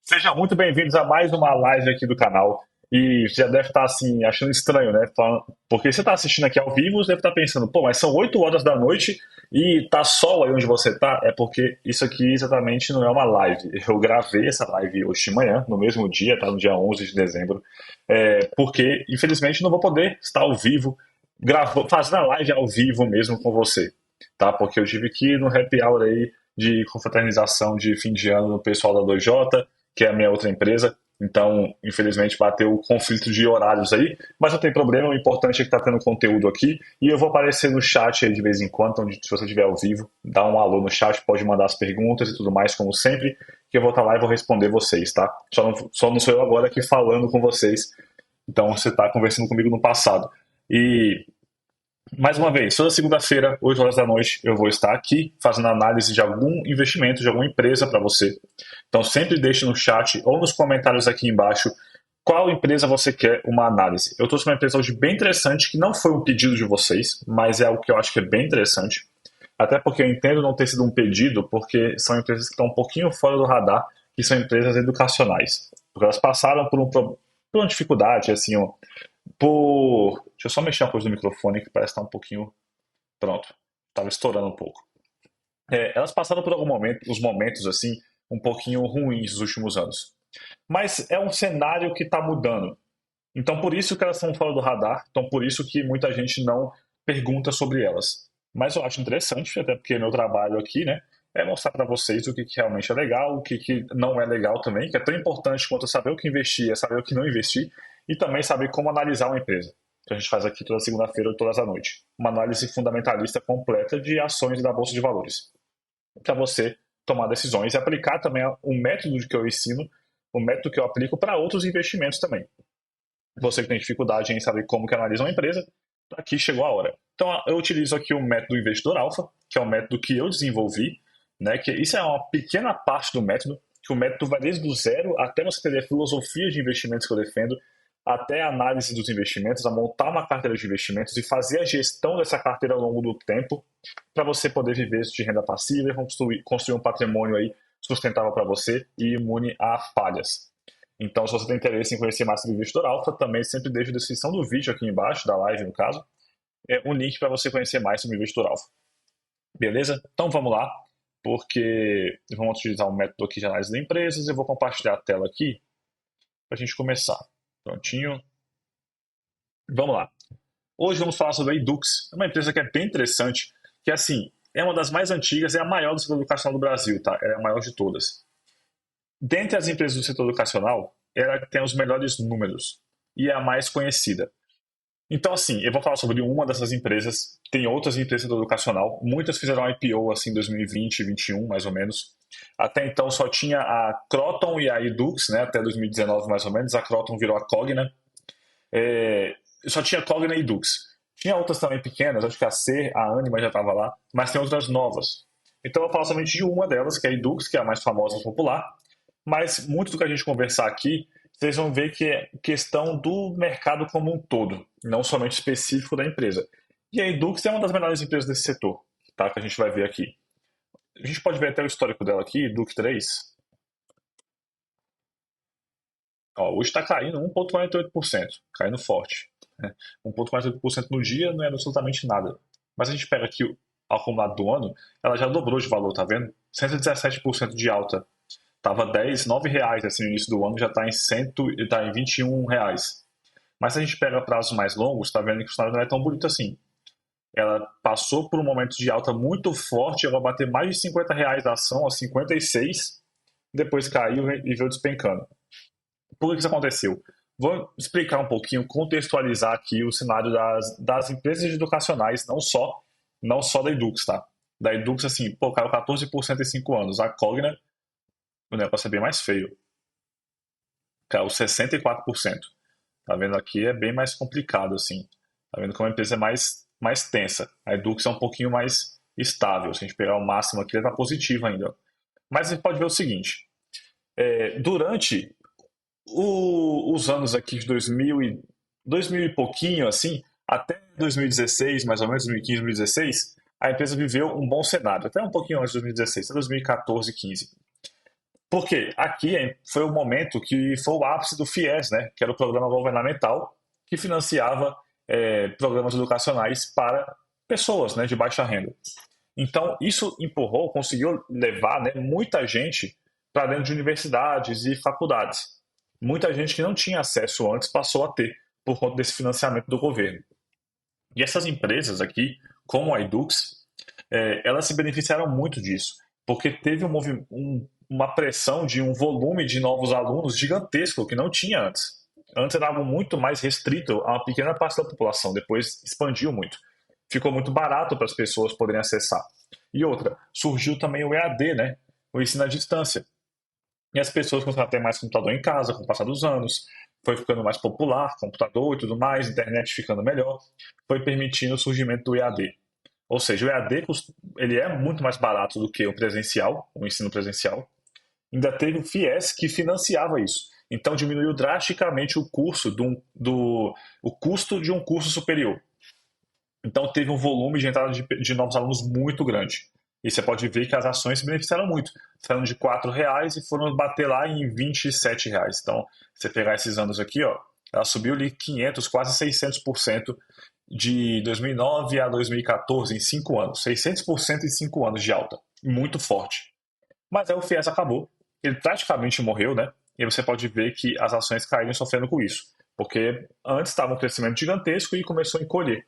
Sejam muito bem-vindos a mais uma live aqui do canal. E já deve estar assim, achando estranho, né? Porque você está assistindo aqui ao vivo, você deve estar pensando, pô, mas são 8 horas da noite e tá sol aí onde você tá? É porque isso aqui exatamente não é uma live. Eu gravei essa live hoje de manhã, no mesmo dia, tá? No dia 11 de dezembro. Porque, infelizmente, não vou poder estar ao vivo, fazendo a live ao vivo mesmo com você, tá? Porque eu tive que ir no happy hour aí de confraternização de fim de ano no pessoal da 2J, que é a minha outra empresa. Então, infelizmente, bateu o conflito de horários aí, mas não tem problema, o importante é que está tendo conteúdo aqui e eu vou aparecer no chat aí de vez em quando, onde, se você estiver ao vivo, dá um alô no chat, pode mandar as perguntas e tudo mais, como sempre, que eu vou estar lá e vou responder vocês, tá? Só não sou eu agora aqui falando com vocês, então você está conversando comigo no passado. E mais uma vez, toda segunda-feira, 8 horas da noite, eu vou estar aqui fazendo análise de algum investimento, de alguma empresa para você. Então sempre deixe no chat ou nos comentários aqui embaixo qual empresa você quer uma análise. Eu trouxe uma empresa hoje bem interessante, que não foi um pedido de vocês, mas é algo que eu acho que é bem interessante. Até porque eu entendo não ter sido um pedido, porque são empresas que estão um pouquinho fora do radar, que são empresas educacionais. Porque elas passaram por uma dificuldade, assim, ó, Deixa eu só mexer uma coisa no microfone que parece estar um pouquinho. Pronto, estava estourando um pouco. Elas passaram por algum momento, os momentos assim, um pouquinho ruins nos últimos anos. Mas é um cenário que está mudando. Então, por isso que elas estão fora do radar, então por isso que muita gente não pergunta sobre elas. Mas eu acho interessante, até porque meu trabalho aqui, né, é mostrar para vocês o que realmente é legal, o que não é legal também, que é tão importante quanto saber o que investir, é saber o que não investir, e também saber como analisar uma empresa. Que a gente faz aqui toda segunda-feira, todas à noite. Uma análise fundamentalista completa de ações da Bolsa de Valores. Para você tomar decisões e aplicar também o método que eu ensino, o método que eu aplico para outros investimentos também. Você que tem dificuldade em saber como que analisa uma empresa, aqui chegou a hora. Então, eu utilizo aqui o método Investidor Alpha, que é um método que eu desenvolvi, né? Que isso é uma pequena parte do método, que o método vai desde o zero até você ter a filosofia de investimentos que eu defendo, até a análise dos investimentos, a montar uma carteira de investimentos e fazer a gestão dessa carteira ao longo do tempo, para você poder viver de renda passiva e construir um patrimônio aí sustentável para você e imune a falhas. Então, se você tem interesse em conhecer mais sobre o Investidor Alpha, também sempre deixo a descrição do vídeo aqui embaixo, da live no caso, um link para você conhecer mais sobre o Investidor Alpha. Beleza? Então vamos lá, porque vamos utilizar um método aqui de análise de empresas. Eu vou compartilhar a tela aqui para a gente começar. Prontinho. Vamos lá. Hoje vamos falar sobre a Edux, uma empresa que é bem interessante, que assim, é uma das mais antigas, é a maior do setor educacional do Brasil, tá? Ela é a maior de todas. Dentre as empresas do setor educacional, ela tem os melhores números e é a mais conhecida. Então, assim, eu vou falar sobre uma dessas empresas. Tem outras empresas do setor educacional. Muitas fizeram IPO assim em 2020, 2021, mais ou menos. Até então só tinha a Croton e a Edux, né? Até 2019, mais ou menos. A Croton virou a Cogna. Só tinha Cogna e Edux. Tinha outras também pequenas, acho que a C, a Anima já estava lá, mas tem outras novas. Então eu vou falar somente de uma delas, que é a Edux, que é a mais famosa e popular. Mas muito do que a gente conversar aqui, vocês vão ver que é questão do mercado como um todo, não somente específico da empresa. E a Edux é uma das melhores empresas desse setor, tá? Que a gente vai ver aqui. A gente pode ver até o histórico dela aqui, Edux 3. Ó, hoje está caindo 1,48%, caindo forte. 1,48% no dia não é absolutamente nada. Mas a gente pega aqui o acumulado do ano, ela já dobrou de valor, tá vendo? 117% de alta. Tava 10, 9 reais assim, no início do ano, já está em 100, tá em 21 reais. Mas se a gente pega prazos mais longos, tá vendo que o cenário não é tão bonito assim. Ela passou por um momento de alta muito forte, ela vai bater mais de 50 reais a ação, a 56, depois caiu e veio despencando. Por que isso aconteceu? Vou explicar um pouquinho, contextualizar aqui o cenário das empresas educacionais, não só da Edux, tá? Da Edux, assim, pô, caiu 14% em 5 anos. A Cogna, o negócio é bem mais feio. Caiu 64%. Tá vendo aqui? É bem mais complicado, assim. Tá vendo como a empresa é mais tensa. A Edux é um pouquinho mais estável. Se a gente pegar o máximo aqui, ele está positivo ainda. Mas a gente pode ver o seguinte. Durante os anos aqui de 2000 e pouquinho, assim, até 2016, mais ou menos, 2015, 2016, a empresa viveu um bom cenário. Até um pouquinho antes de 2016, até 2014, 15. Porque aqui foi o momento que foi o ápice do FIES, né, que era o programa governamental que financiava programas educacionais para pessoas, né, de baixa renda. Então, isso empurrou, conseguiu levar, né, muita gente para dentro de universidades e faculdades. Muita gente que não tinha acesso antes passou a ter, por conta desse financiamento do governo. E essas empresas aqui, como a Edux, elas se beneficiaram muito disso, porque teve uma pressão de um volume de novos alunos gigantesco que não tinha antes. Antes era algo muito mais restrito a uma pequena parte da população, depois expandiu muito. Ficou muito barato para as pessoas poderem acessar. E outra, surgiu também o EAD, né? O ensino à distância. E as pessoas começaram a ter mais computador em casa com o passar dos anos, foi ficando mais popular, computador e tudo mais, internet ficando melhor, foi permitindo o surgimento do EAD. Ou seja, o EAD ele é muito mais barato do que o presencial, o ensino presencial. Ainda teve o FIES que financiava isso. Então diminuiu drasticamente o o custo de um curso superior. Então teve um volume de entrada de novos alunos muito grande. E você pode ver que as ações se beneficiaram muito. Saíram de R$ 4 e foram bater lá em R$ 27. Então, você pegar esses anos aqui, ó, ela subiu ali 500, quase 600% de 2009 a 2014 em 5 anos. 600% em 5 anos de alta. Muito forte. Mas aí o FIES acabou. Ele praticamente morreu, né? E você pode ver que as ações caíram sofrendo com isso. Porque antes estava um crescimento gigantesco e começou a encolher.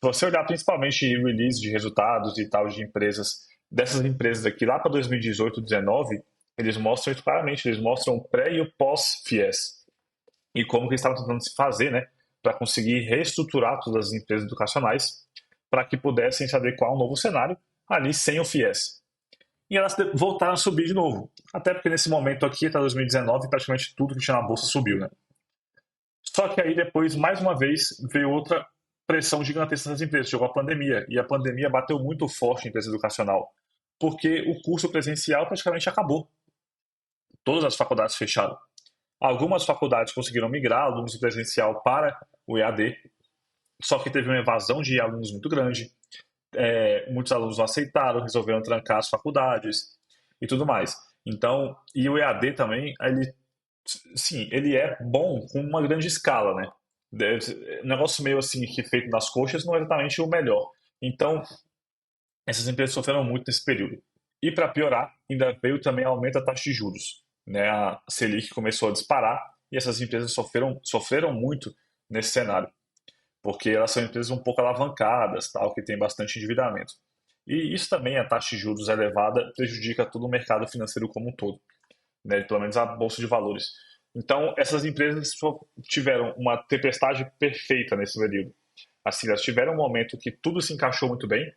Se você olhar principalmente em release de resultados e tal de empresas, dessas empresas aqui lá para 2018, 2019, eles mostram isso claramente, eles mostram o pré e o pós-FIES. E como que eles estavam tentando se fazer, né, para conseguir reestruturar todas as empresas educacionais para que pudessem se adequar a um novo cenário ali sem o FIES. E elas voltaram a subir de novo. Até porque nesse momento aqui, até 2019, praticamente tudo que tinha na bolsa subiu, né? Só que aí depois, mais uma vez, veio outra pressão gigantesca nas empresas, chegou a pandemia, e a pandemia bateu muito forte em empresa educacional, porque o curso presencial praticamente acabou. Todas as faculdades fecharam. Algumas faculdades conseguiram migrar alunos do presencial para o EAD, só que teve uma evasão de alunos muito grande, muitos alunos não aceitaram, resolveram trancar as faculdades e tudo mais. Então, e o EAD também, sim, ele é bom com uma grande escala, né? Um negócio meio assim que feito nas coxas não é exatamente o melhor. Então, essas empresas sofreram muito nesse período. E para piorar, ainda veio também aumento da taxa de juros, né? A Selic começou a disparar e essas empresas sofreram muito nesse cenário, porque elas são empresas um pouco alavancadas, tal, que tem bastante endividamento. E isso também, a taxa de juros elevada, prejudica todo o mercado financeiro como um todo, né, pelo menos a bolsa de valores. Então, essas empresas tiveram uma tempestade perfeita nesse período. Assim, elas tiveram um momento que tudo se encaixou muito bem,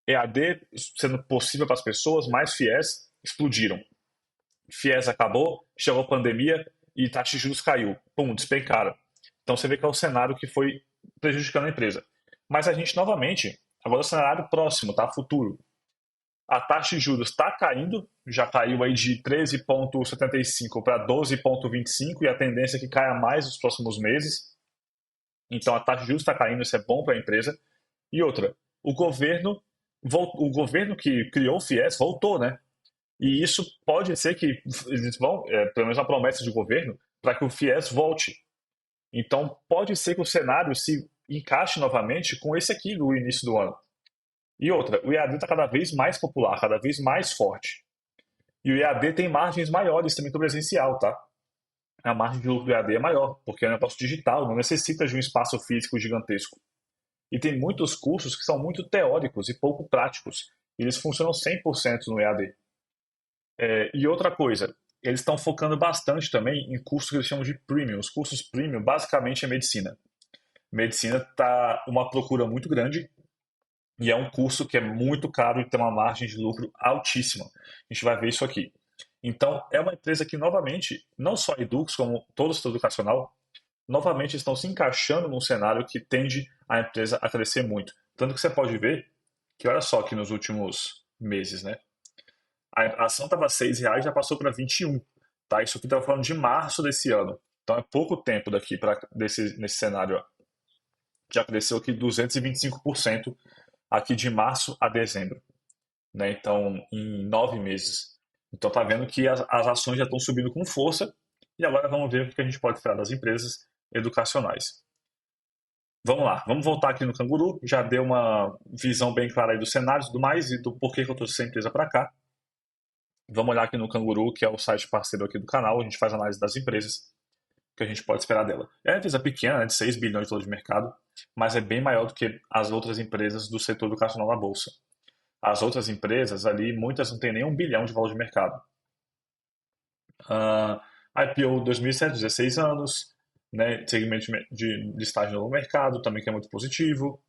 EAD sendo possível para as pessoas, mais FIES explodiram. FIES acabou, chegou a pandemia e taxa de juros caiu. Pum, despencaram. Então você vê que é o cenário que foi prejudicando a empresa. Mas a gente, novamente, agora é o cenário próximo, tá? Futuro. A taxa de juros está caindo, já caiu aí de 13,75 para 12,25 e a tendência é que caia mais nos próximos meses. Então a taxa de juros está caindo, isso é bom para a empresa. E outra, o governo que criou o FIES voltou, né? E isso pode ser que eles vão, pelo menos a promessa de governo, para que o FIES volte. Então pode ser que o cenário se encaixe novamente com esse aqui do início do ano. E outra, o EAD está cada vez mais popular, cada vez mais forte. E o EAD tem margens maiores também que o presencial, tá? A margem de lucro do EAD é maior, porque é um negócio digital, não necessita de um espaço físico gigantesco. E tem muitos cursos que são muito teóricos e pouco práticos. E eles funcionam 100% no EAD. E outra coisa, eles estão focando bastante também em cursos que eles chamam de premium. Os cursos premium basicamente é medicina. Medicina está uma procura muito grande e é um curso que é muito caro e tem uma margem de lucro altíssima. A gente vai ver isso aqui. Então, é uma empresa que, novamente, não só a Edux, como todo o setor educacional, novamente estão se encaixando num cenário que tende a empresa a crescer muito. Tanto que você pode ver que, olha só, que nos últimos meses, né? A ação estava R$ 6, já passou para 21. Tá? Isso aqui estava falando de março desse ano. Então é pouco tempo daqui nesse cenário. Ó. Já cresceu aqui 225% aqui de março a dezembro. Né? Então, em 9 meses. Então tá vendo que as ações já estão subindo com força e agora vamos ver o que a gente pode esperar das empresas educacionais. Vamos lá, vamos voltar aqui no Canguru. Já deu uma visão bem clara aí dos cenários e tudo mais e do porquê que eu trouxe essa empresa para cá. Vamos olhar aqui no Canguru, que é o site parceiro aqui do canal. A gente faz análise das empresas que a gente pode esperar dela. É uma empresa pequena, né, de 6 bilhões de dólares de mercado, mas é bem maior do que as outras empresas do setor educacional na Bolsa. As outras empresas ali, muitas não têm nem 1 bilhão de valor de mercado. Uh, IPO 2007, 16 anos, né, segmento de listagem no mercado, também que é muito positivo.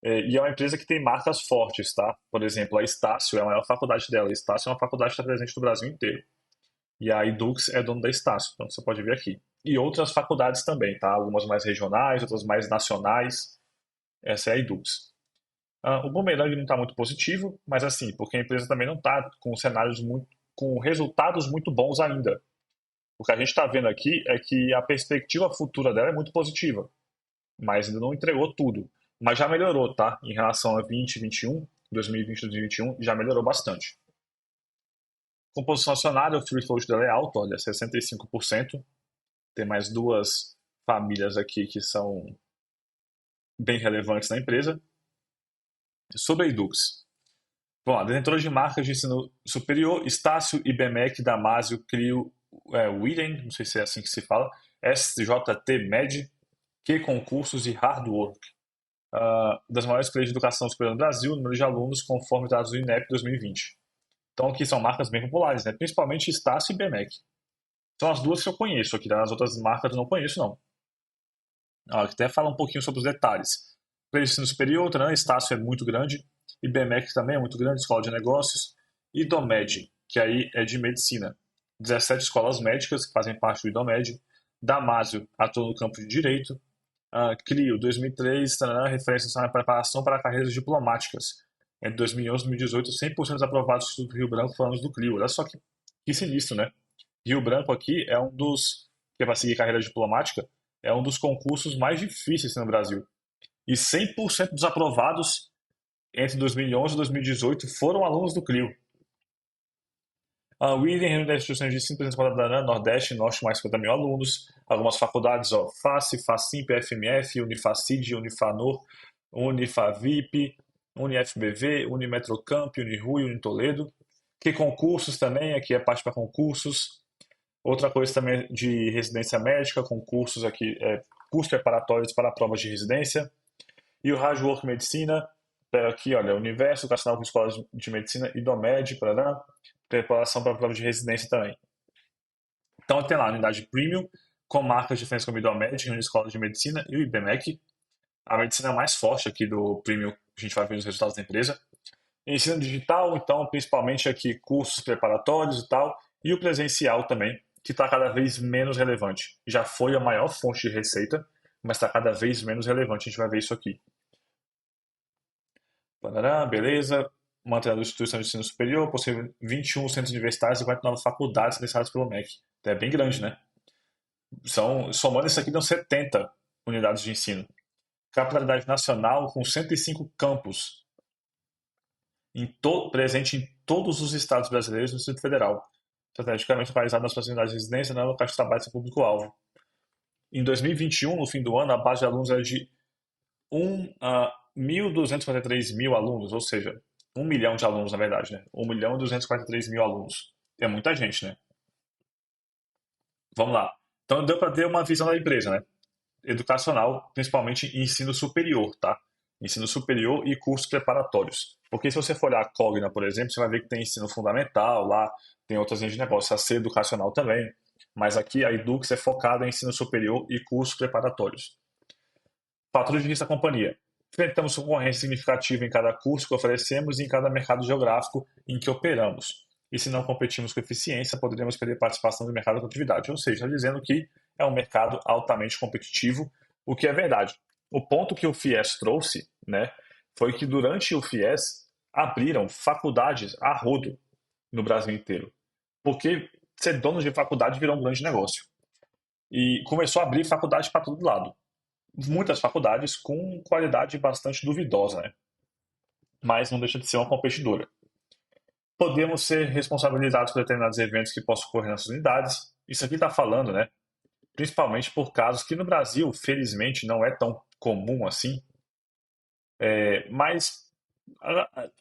E é uma empresa que tem marcas fortes, tá? Por exemplo, a Estácio é a maior faculdade dela. A Estácio é uma faculdade que está presente no Brasil inteiro. E a Edux é dono da Estácio, então você pode ver aqui. E outras faculdades também, tá? Algumas mais regionais, outras mais nacionais. Essa é a Edux. O Boomerang não está muito positivo, mas assim, porque a empresa também não está com cenários muito, com resultados muito bons ainda. O que a gente está vendo aqui é que a perspectiva futura dela é muito positiva, mas ainda não entregou tudo. Mas já melhorou, tá? Em relação a 2021, 2020 e 2021, já melhorou bastante. Composição acionária, o free float dela é alto, olha, 65%. Tem mais duas famílias aqui que são bem relevantes na empresa. Sobre a Edux. Bom, a detentora de marcas de ensino superior, Estácio, IBMEC, Damásio, Clio, Widen, não sei se é assim que se fala, SJT Med, Q Concursos e Hardwork. Das maiores players de educação superior no Brasil, número de alunos, conforme dados do INEP 2020. Então aqui são marcas bem populares, né? Principalmente Estácio e IBMEC. São as duas que eu conheço aqui, tá? As outras marcas eu não conheço, não. Até fala um pouquinho sobre os detalhes. Para o ensino superior, o Estácio é muito grande, IBMEC também é muito grande, escola de negócios, e IDOMED, que aí é de medicina. 17 escolas médicas que fazem parte do IDOMED, Damásio atua no campo de direito, CLIO 2003, referência na preparação para carreiras diplomáticas. Entre 2011 e 2018, 100% dos aprovados do Instituto Rio Branco foram do CLIO. Olha só que sinistro, né? Rio Branco aqui é um dos, que vai seguir carreira diplomática, é um dos concursos mais difíceis no Brasil. E 100% dos aprovados entre 2011 e 2018 foram alunos do CLIO. A Widen reúne 10 instituições de ensino presentes para Nordeste e Norte, mais 50 mil alunos. Algumas faculdades, FACE, FACIMP, FMF, Unifacid, Unifanor, Unifavip, UniFBV, Unimetrocamp, Unirui, Unitoledo. Que concursos também, aqui é parte para concursos. Outra coisa também de residência médica, concursos aqui, cursos preparatórios para provas de residência. E o Hardwork Medicina, aqui, olha, Universo Educacional com Escolas de Medicina, IDOMED, preparação para prova de residência também. Então tem lá a unidade Premium, com marcas diferentes como IDOMED, Reúne Escolas de Medicina e o IBMEC. A medicina mais forte aqui do Premium, a gente vai ver os resultados da empresa. Ensino digital, então, principalmente aqui cursos preparatórios e tal, e o presencial também, que está cada vez menos relevante. Já foi a maior fonte de receita, mas está cada vez menos relevante. A gente vai ver isso aqui. Parará, beleza. Mantenendo a instituição de ensino superior, possui 21 centros universitários e 49 faculdades listadas pelo MEC. Então é bem grande, né? Somando isso aqui, dão 70 unidades de ensino. Capitalidade nacional com 105 campos, presente em todos os estados brasileiros e no Distrito Federal, estrategicamente localizado nas proximidades de residência e na locais de trabalho do seu público-alvo. Em 2021, no fim do ano, a base de alunos era de 1.243 mil alunos, ou seja, 1 milhão de alunos, na verdade, né? 1.243 mil alunos. É muita gente, né? Vamos lá. Então deu para ter uma visão da empresa, né? Educacional, principalmente em ensino superior, tá? Ensino superior e cursos preparatórios. Porque se você for olhar a Cogna, por exemplo, você vai ver que tem ensino fundamental lá, tem outras linhas de negócio, a C educacional também. Mas aqui a Edux é focada em ensino superior e cursos preparatórios. Fatores de risco da companhia. Enfrentamos concorrência significativa em cada curso que oferecemos e em cada mercado geográfico em que operamos. E se não competirmos com eficiência, poderemos perder participação do mercado com atividade. Ou seja, está dizendo que é um mercado altamente competitivo, o que é verdade. O ponto que o FIES trouxe, né, foi que durante o FIES abriram faculdades a rodo no Brasil inteiro. Porque ser dono de faculdade virou um grande negócio. E começou a abrir faculdade para todo lado. Muitas faculdades com qualidade bastante duvidosa, né? Mas não deixa de ser uma competidora. Podemos ser responsabilizados por determinados eventos que possam ocorrer nas unidades. Isso aqui está falando, né? Principalmente por casos que no Brasil, felizmente, não é tão comum assim, mas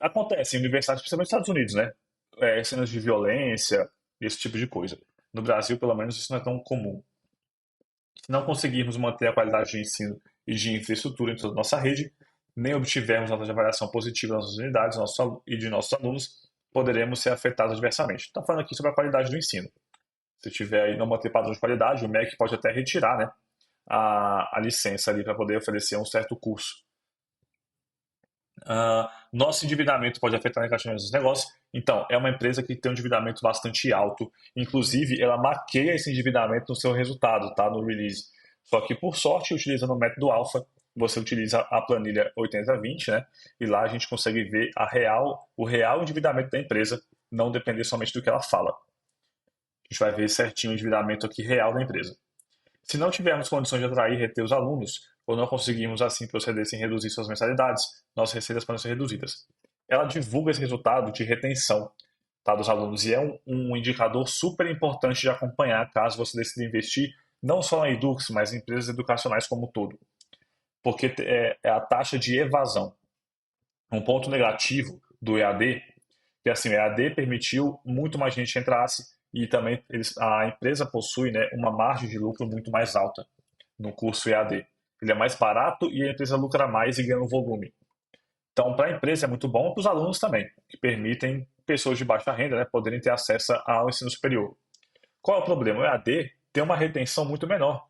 acontece em universidades, principalmente nos Estados Unidos, né? Cenas de violência, esse tipo de coisa. No Brasil, pelo menos, isso não é tão comum. Se não conseguirmos manter a qualidade de ensino e de infraestrutura em toda a nossa rede, nem obtivermos nota de avaliação positiva nas nossas unidades e de nossos alunos, poderemos ser afetados adversamente. Está falando aqui sobre a qualidade do ensino. Se tiver aí não manter padrão de qualidade, o MEC pode até retirar, né, a licença ali para poder oferecer um certo curso. Nosso endividamento pode afetar negativamente os negócios. Então, é uma empresa que tem um endividamento bastante alto. Inclusive, ela maqueia esse endividamento no seu resultado, tá? No release. Só que, por sorte, utilizando o método alfa, você utiliza a planilha 80/20, né? E lá a gente consegue ver o real endividamento da empresa, não depender somente do que ela fala. A gente vai ver certinho o endividamento aqui real da empresa. Se não tivermos condições de atrair e reter os alunos, ou não conseguirmos assim proceder sem reduzir suas mensalidades, nossas receitas podem ser reduzidas. Ela divulga esse resultado de retenção, tá, dos alunos e é um indicador super importante de acompanhar caso você decida investir não só na Edux, mas em empresas educacionais como um todo, porque é a taxa de evasão. Um ponto negativo do EAD, que assim, o EAD permitiu muito mais gente entrasse e também a empresa possui, né, uma margem de lucro muito mais alta no curso EAD. Ele é mais barato e a empresa lucra mais e ganha um volume. Então, para a empresa é muito bom, para os alunos também, que permitem pessoas de baixa renda, né, poderem ter acesso ao ensino superior. Qual é o problema? O EAD tem uma retenção muito menor,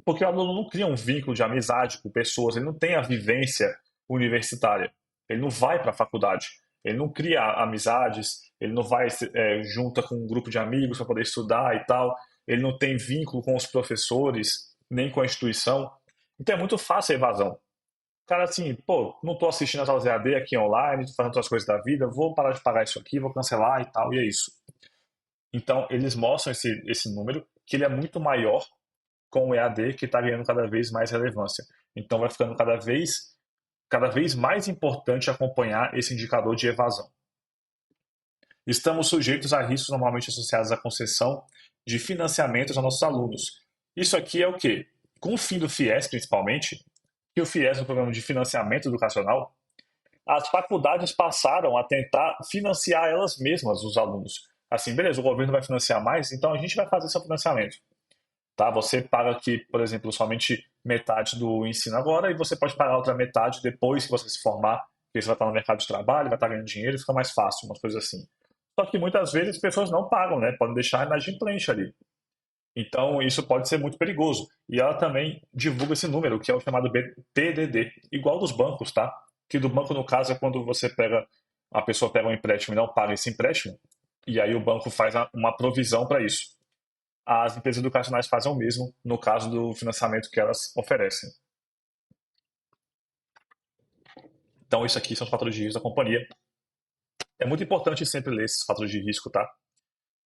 porque o aluno não cria um vínculo de amizade com pessoas, ele não tem a vivência universitária, ele não vai para a faculdade, ele não cria amizades, ele não vai junta com um grupo de amigos para poder estudar e tal, ele não tem vínculo com os professores, nem com a instituição. Então é muito fácil a evasão. O cara assim, pô, não estou assistindo as aulas EAD aqui online, estou fazendo outras coisas da vida, vou parar de pagar isso aqui, vou cancelar e tal, e é isso. Então eles mostram esse número, que ele é muito maior com o EAD que está ganhando cada vez mais relevância. Então vai ficando cada vez mais importante acompanhar esse indicador de evasão. Estamos sujeitos a riscos normalmente associados à concessão de financiamentos aos nossos alunos. Isso aqui é o quê? Com o fim do FIES, principalmente, que o FIES é o programa de financiamento educacional, as faculdades passaram a tentar financiar elas mesmas os alunos. Assim, beleza, o governo vai financiar mais, então a gente vai fazer seu financiamento. Tá? Você paga aqui, por exemplo, somente metade do ensino agora e você pode pagar a outra metade depois que você se formar, porque você vai estar no mercado de trabalho, vai estar ganhando dinheiro e fica mais fácil, umas coisas assim. Só que muitas vezes as pessoas não pagam, né? Podem deixar inadimplente ali. Então isso pode ser muito perigoso. E ela também divulga esse número, que é o chamado PDD, igual dos bancos, tá? Que do banco, no caso, é quando a pessoa pega um empréstimo e não paga esse empréstimo, e aí o banco faz uma provisão para isso. As empresas educacionais fazem o mesmo no caso do financiamento que elas oferecem. Então, isso aqui são os fatores de risco da companhia. É muito importante sempre ler esses fatores de risco, tá?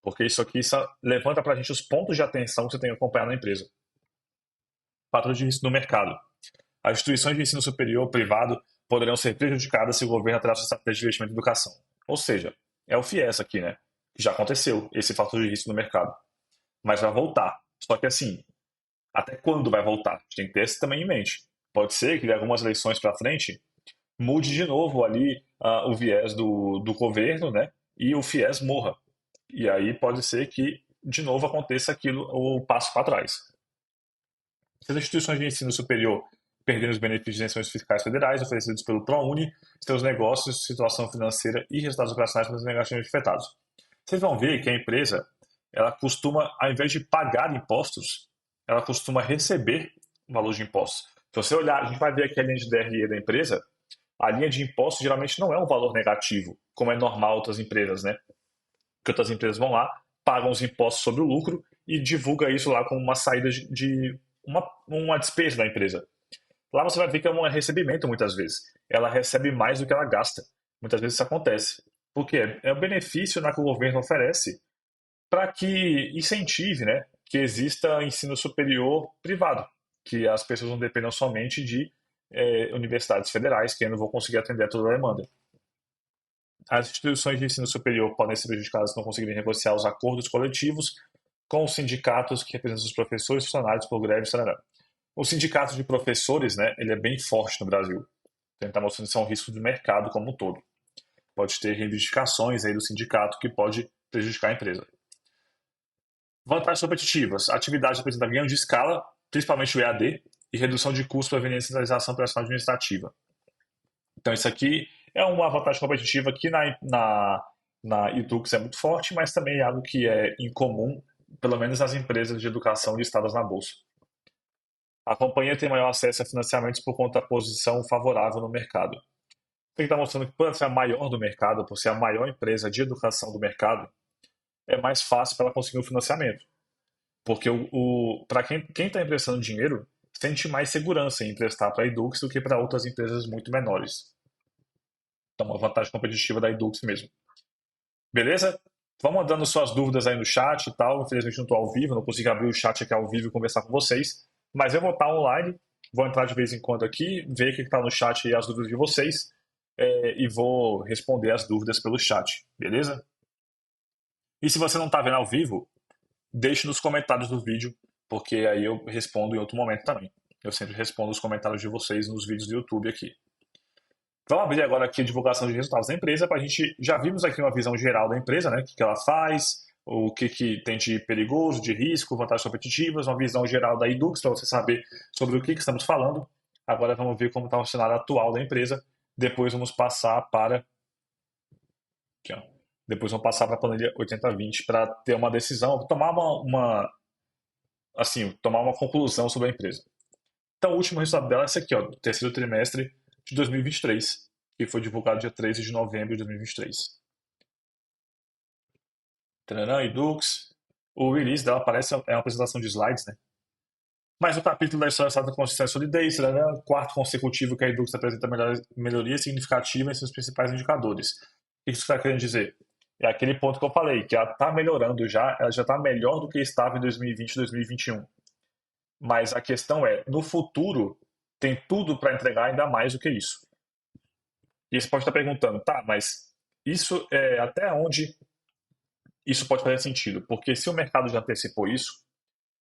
Porque isso aqui levanta para a gente os pontos de atenção que você tem que acompanhar na empresa. Fatores de risco do mercado. As instituições de ensino superior privado poderão ser prejudicadas se o governo atrasar sua estratégia de investimento em educação. Ou seja, é o FIES aqui, né? Que já aconteceu, esse fator de risco no mercado. Mas vai voltar. Só que assim, até quando vai voltar? A gente tem que ter isso também em mente. Pode ser que de algumas eleições para frente mude de novo ali o viés do governo, né? E o FIES morra. E aí pode ser que de novo aconteça aquilo, o passo para trás. Se as instituições de ensino superior perderem os benefícios de isenções fiscais federais oferecidos pelo ProUni, seus negócios, situação financeira e resultados operacionais podem ser negativamente afetados. Vocês vão ver que a empresa, ela costuma, ao invés de pagar impostos, ela costuma receber o valor de impostos. Se você olhar, a gente vai ver aqui a linha de DRE da empresa, a linha de impostos geralmente não é um valor negativo, como é normal outras empresas, né? Que outras empresas vão lá, pagam os impostos sobre o lucro e divulga isso lá como uma saída de uma despesa da empresa. Lá você vai ver que é um recebimento muitas vezes. Ela recebe mais do que ela gasta. Muitas vezes isso acontece. Porque é o benefício, né, que o governo oferece para que incentive, né, que exista ensino superior privado, que as pessoas não dependam somente de universidades federais, que ainda não vão conseguir atender a toda a demanda. As instituições de ensino superior podem ser prejudicadas se não conseguirem negociar os acordos coletivos com os sindicatos que representam os professores e funcionários por greve, etc. O sindicato de professores, né, ele é bem forte no Brasil. Tentar mostrando que isso é um risco do mercado como um todo. Pode ter reivindicações aí do sindicato que pode prejudicar a empresa. Vantagens competitivas. A atividade apresenta ganho de escala, principalmente o EAD, e redução de custos provenientes da centralização operacional administrativa. Então, isso aqui é uma vantagem competitiva que na Edux é muito forte, mas também é algo que é incomum, pelo menos nas empresas de educação listadas na Bolsa. A companhia tem maior acesso a financiamentos por conta da posição favorável no mercado. Tem que estar mostrando que, por ser a maior do mercado, por ser a maior empresa de educação do mercado, é mais fácil para ela conseguir o financiamento. Porque para quem está emprestando dinheiro, sente mais segurança em emprestar para a Edux do que para outras empresas muito menores. Então, uma vantagem competitiva da Edux mesmo. Beleza? Vão mandando suas dúvidas aí no chat e tal. Infelizmente não estou ao vivo, não consigo abrir o chat aqui ao vivo e conversar com vocês. Mas eu vou estar online, vou entrar de vez em quando aqui, ver o que está no chat e as dúvidas de vocês. E vou responder as dúvidas pelo chat, beleza? E se você não está vendo ao vivo, deixe nos comentários do vídeo, porque aí eu respondo em outro momento também. Eu sempre respondo os comentários de vocês nos vídeos do YouTube aqui. Vamos abrir agora aqui a divulgação de resultados da empresa, para a gente, já vimos aqui uma visão geral da empresa, né? O que ela faz, o que tem de perigoso, de risco, vantagens competitivas, uma visão geral da Edux, para você saber sobre o que estamos falando. Agora vamos ver como está o cenário atual da empresa. Depois vamos passar para... Aqui, ó. Depois vamos passar para a planilha 80/20 para ter uma decisão, tomar tomar uma conclusão sobre a empresa. Então, o último resultado dela é esse aqui, ó, do terceiro trimestre de 2023, que foi divulgado dia 13 de novembro de 2023. Tananã, Edux. O release dela parece uma apresentação de slides, né? Mas o capítulo da história está com consistência e solidez, quarto consecutivo que a Edux apresenta melhoria significativa em seus principais indicadores. O que isso está querendo dizer? É aquele ponto que eu falei, que ela está melhorando já, ela já está melhor do que estava em 2020 e 2021. Mas a questão é, no futuro, tem tudo para entregar ainda mais do que isso. E você pode estar perguntando, tá, mas isso é até onde isso pode fazer sentido? Porque se o mercado já antecipou isso,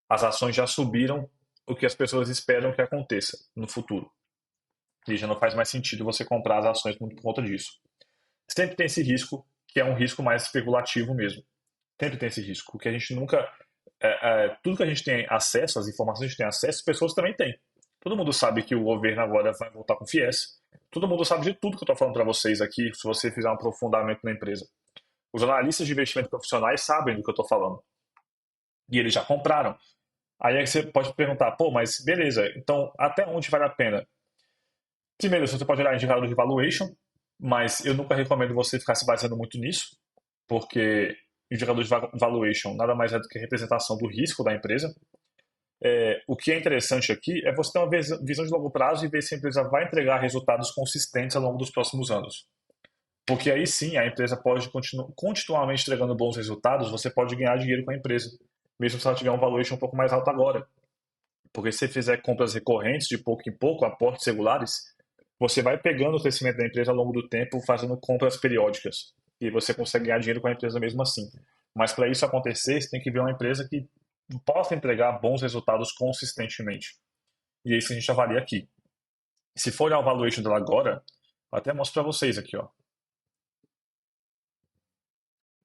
as ações já subiram o que as pessoas esperam que aconteça no futuro. E já não faz mais sentido você comprar as ações muito por conta disso. Sempre tem esse risco, que é um risco mais especulativo mesmo. Sempre tem esse risco, porque a gente nunca... tudo que a gente tem acesso, as informações que a gente tem acesso, as pessoas também têm. Todo mundo sabe que o governo agora vai voltar com FIES. Todo mundo sabe de tudo que eu estou falando para vocês aqui, se você fizer um aprofundamento na empresa. Os analistas de investimento profissionais sabem do que eu estou falando. E eles já compraram. Aí você pode perguntar, pô, mas beleza, então até onde vale a pena? Primeiro, você pode olhar indicador de valuation, mas eu nunca recomendo você ficar se baseando muito nisso, porque indicador de valuation nada mais é do que a representação do risco da empresa. O que é interessante aqui é você ter uma visão de longo prazo e ver se a empresa vai entregar resultados consistentes ao longo dos próximos anos. Porque aí sim a empresa pode continuamente entregando bons resultados, você pode ganhar dinheiro com a empresa, mesmo se ela tiver um valuation um pouco mais alto agora. Porque se você fizer compras recorrentes, de pouco em pouco, aportes regulares, você vai pegando o crescimento da empresa ao longo do tempo, fazendo compras periódicas. E você consegue ganhar dinheiro com a empresa mesmo assim. Mas para isso acontecer, você tem que ver uma empresa que possa entregar bons resultados consistentemente. E é isso que a gente avalia aqui. Se for olhar o valuation dela agora, eu até mostro para vocês aqui, ó.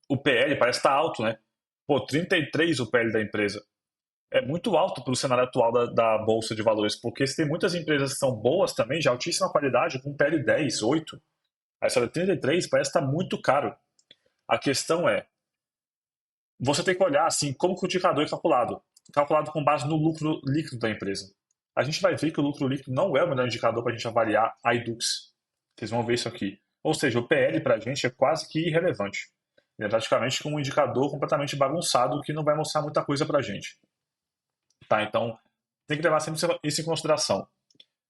O PL parece estar alto, né? Pô, 33 o PL da empresa. É muito alto para o cenário atual da Bolsa de Valores, porque você tem muitas empresas que são boas também, de altíssima qualidade, com PL 10, 8. Aí você olha 33, parece estar muito caro. A questão é, você tem que olhar assim, como que o indicador é calculado. Calculado com base no lucro líquido da empresa. A gente vai ver que o lucro líquido não é o melhor indicador para a gente avaliar a Edux. Vocês vão ver isso aqui. Ou seja, o PL para a gente é quase que irrelevante. Ele é praticamente um indicador completamente bagunçado que não vai mostrar muita coisa para a gente. Tá, então tem que levar sempre isso em consideração.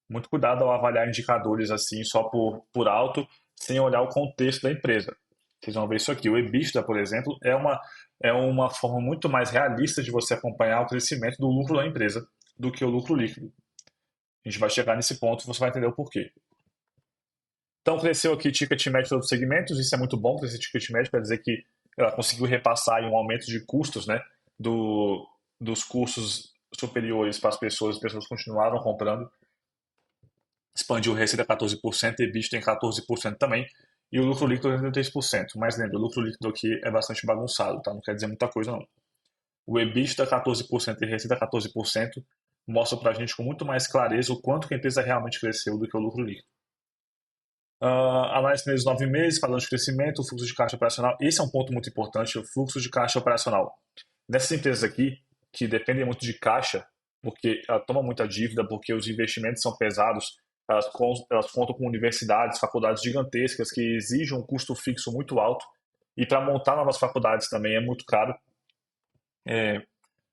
Muito cuidado ao avaliar indicadores assim só por alto, sem olhar o contexto da empresa. Vocês vão ver isso aqui. O EBITDA, por exemplo, é uma forma muito mais realista de você acompanhar o crescimento do lucro da empresa do que o lucro líquido. A gente vai chegar nesse ponto e você vai entender o porquê. Então, cresceu aqui ticket médio de todos os segmentos, isso é muito bom, crescer ticket médio, quer dizer que ela conseguiu repassar aí um aumento de custos, né, dos cursos superiores para as pessoas continuaram comprando, expandiu receita 14%, EBITDA em 14% também, e o lucro líquido 83%. Mas lembra, o lucro líquido aqui é bastante bagunçado, tá? Não quer dizer muita coisa, não. O EBITDA 14% e receita 14% mostra para a gente com muito mais clareza o quanto que a empresa realmente cresceu do que o lucro líquido. Análise primeiros 9 meses, padrão de crescimento, fluxo de caixa operacional. Esse é um ponto muito importante, o fluxo de caixa operacional. Nessas empresas aqui, que dependem muito de caixa, porque ela toma muita dívida, porque os investimentos são pesados, elas contam com universidades, faculdades gigantescas que exigem um custo fixo muito alto, e para montar novas faculdades também é muito caro.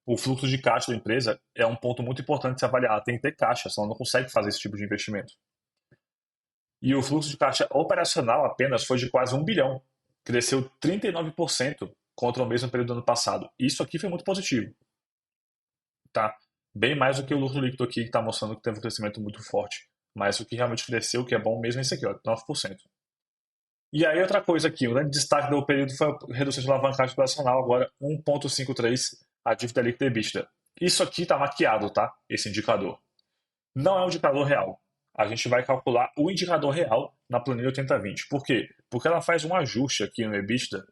O fluxo de caixa da empresa é um ponto muito importante de se avaliar. Ela tem que ter caixa, senão não consegue fazer esse tipo de investimento. E o fluxo de caixa operacional apenas foi de quase 1 bilhão. Cresceu 39% contra o mesmo período do ano passado. Isso aqui foi muito positivo. Tá? Bem mais do que o lucro líquido aqui, que está mostrando que teve um crescimento muito forte. Mas o que realmente cresceu, que é bom mesmo, é esse aqui, ó, 9%. E aí outra coisa aqui, o grande destaque do período foi a redução de alavancagem operacional, agora 1,53 a dívida líquida EBITDA. Isso aqui está maquiado, tá? Esse indicador. Não é um indicador real. A gente vai calcular o indicador real na planilha 80/20. Por quê? Porque ela faz um ajuste aqui no EBITDA,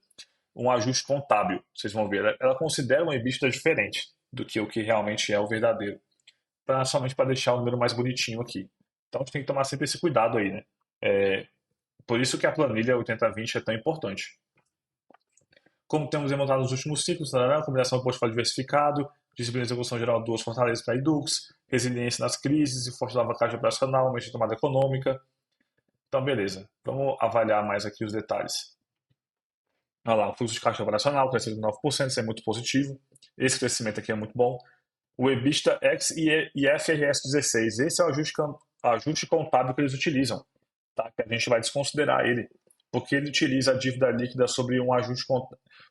um ajuste contábil. Vocês vão ver, ela considera um EBITDA diferente do que o que realmente é o verdadeiro, somente para deixar o número mais bonitinho aqui. Então a gente tem que tomar sempre esse cuidado aí, né? Por isso que a planilha 80/20 é tão importante. Como temos demonstrado nos últimos ciclos, combinação de portfólio diversificado, disciplina de execução geral 2 fortalezas para a Edux, resiliência nas crises e forte alavancagem operacional, aumento de tomada econômica. Então, beleza. Vamos avaliar mais aqui os detalhes. Olha lá, o fluxo de caixa operacional cresceu de 9%, isso é muito positivo. Esse crescimento aqui é muito bom. O EBITDA X e IFRS 16, esse é o ajuste contábil que eles utilizam, tá? Que a gente vai desconsiderar ele, porque ele utiliza a dívida líquida sobre um ajuste,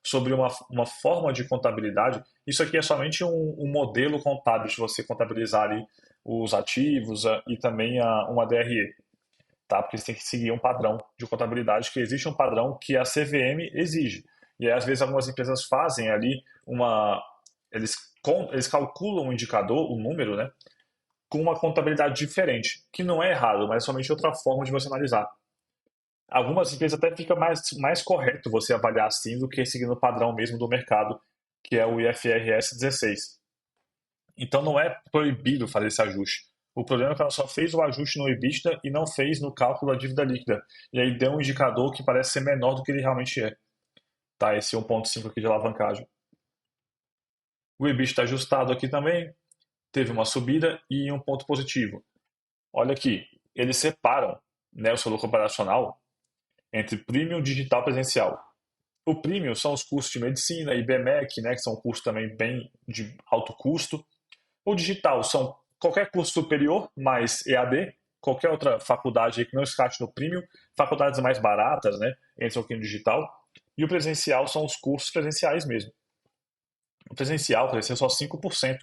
sobre uma forma de contabilidade. Isso aqui é somente um modelo contábil de você contabilizar ali os ativos e também uma DRE, tá? Porque eles têm que seguir um padrão de contabilidade, que existe um padrão que a CVM exige. E aí, às vezes algumas empresas fazem ali eles calculam o indicador, o número, né, com uma contabilidade diferente, que não é errado, mas é somente outra forma de você analisar. Algumas empresas até fica mais correto você avaliar assim do que seguindo o padrão mesmo do mercado, que é o IFRS 16. Então não é proibido fazer esse ajuste. O problema é que ela só fez o ajuste no EBITDA e não fez no cálculo da dívida líquida. E aí deu um indicador que parece ser menor do que ele realmente é. Tá, esse 1,5 aqui de alavancagem. O EBITDA está ajustado aqui também, teve uma subida e um ponto positivo. Olha aqui, eles separam, né, o seu lucro operacional entre premium, digital e presencial. O premium são os cursos de medicina e BMEC, né, que são cursos também bem de alto custo. O digital são qualquer curso superior mais EAD, qualquer outra faculdade que não encaixe no premium, faculdades mais baratas, né, entram aqui no digital. E o presencial são os cursos presenciais mesmo. O presencial cresceu só 5%,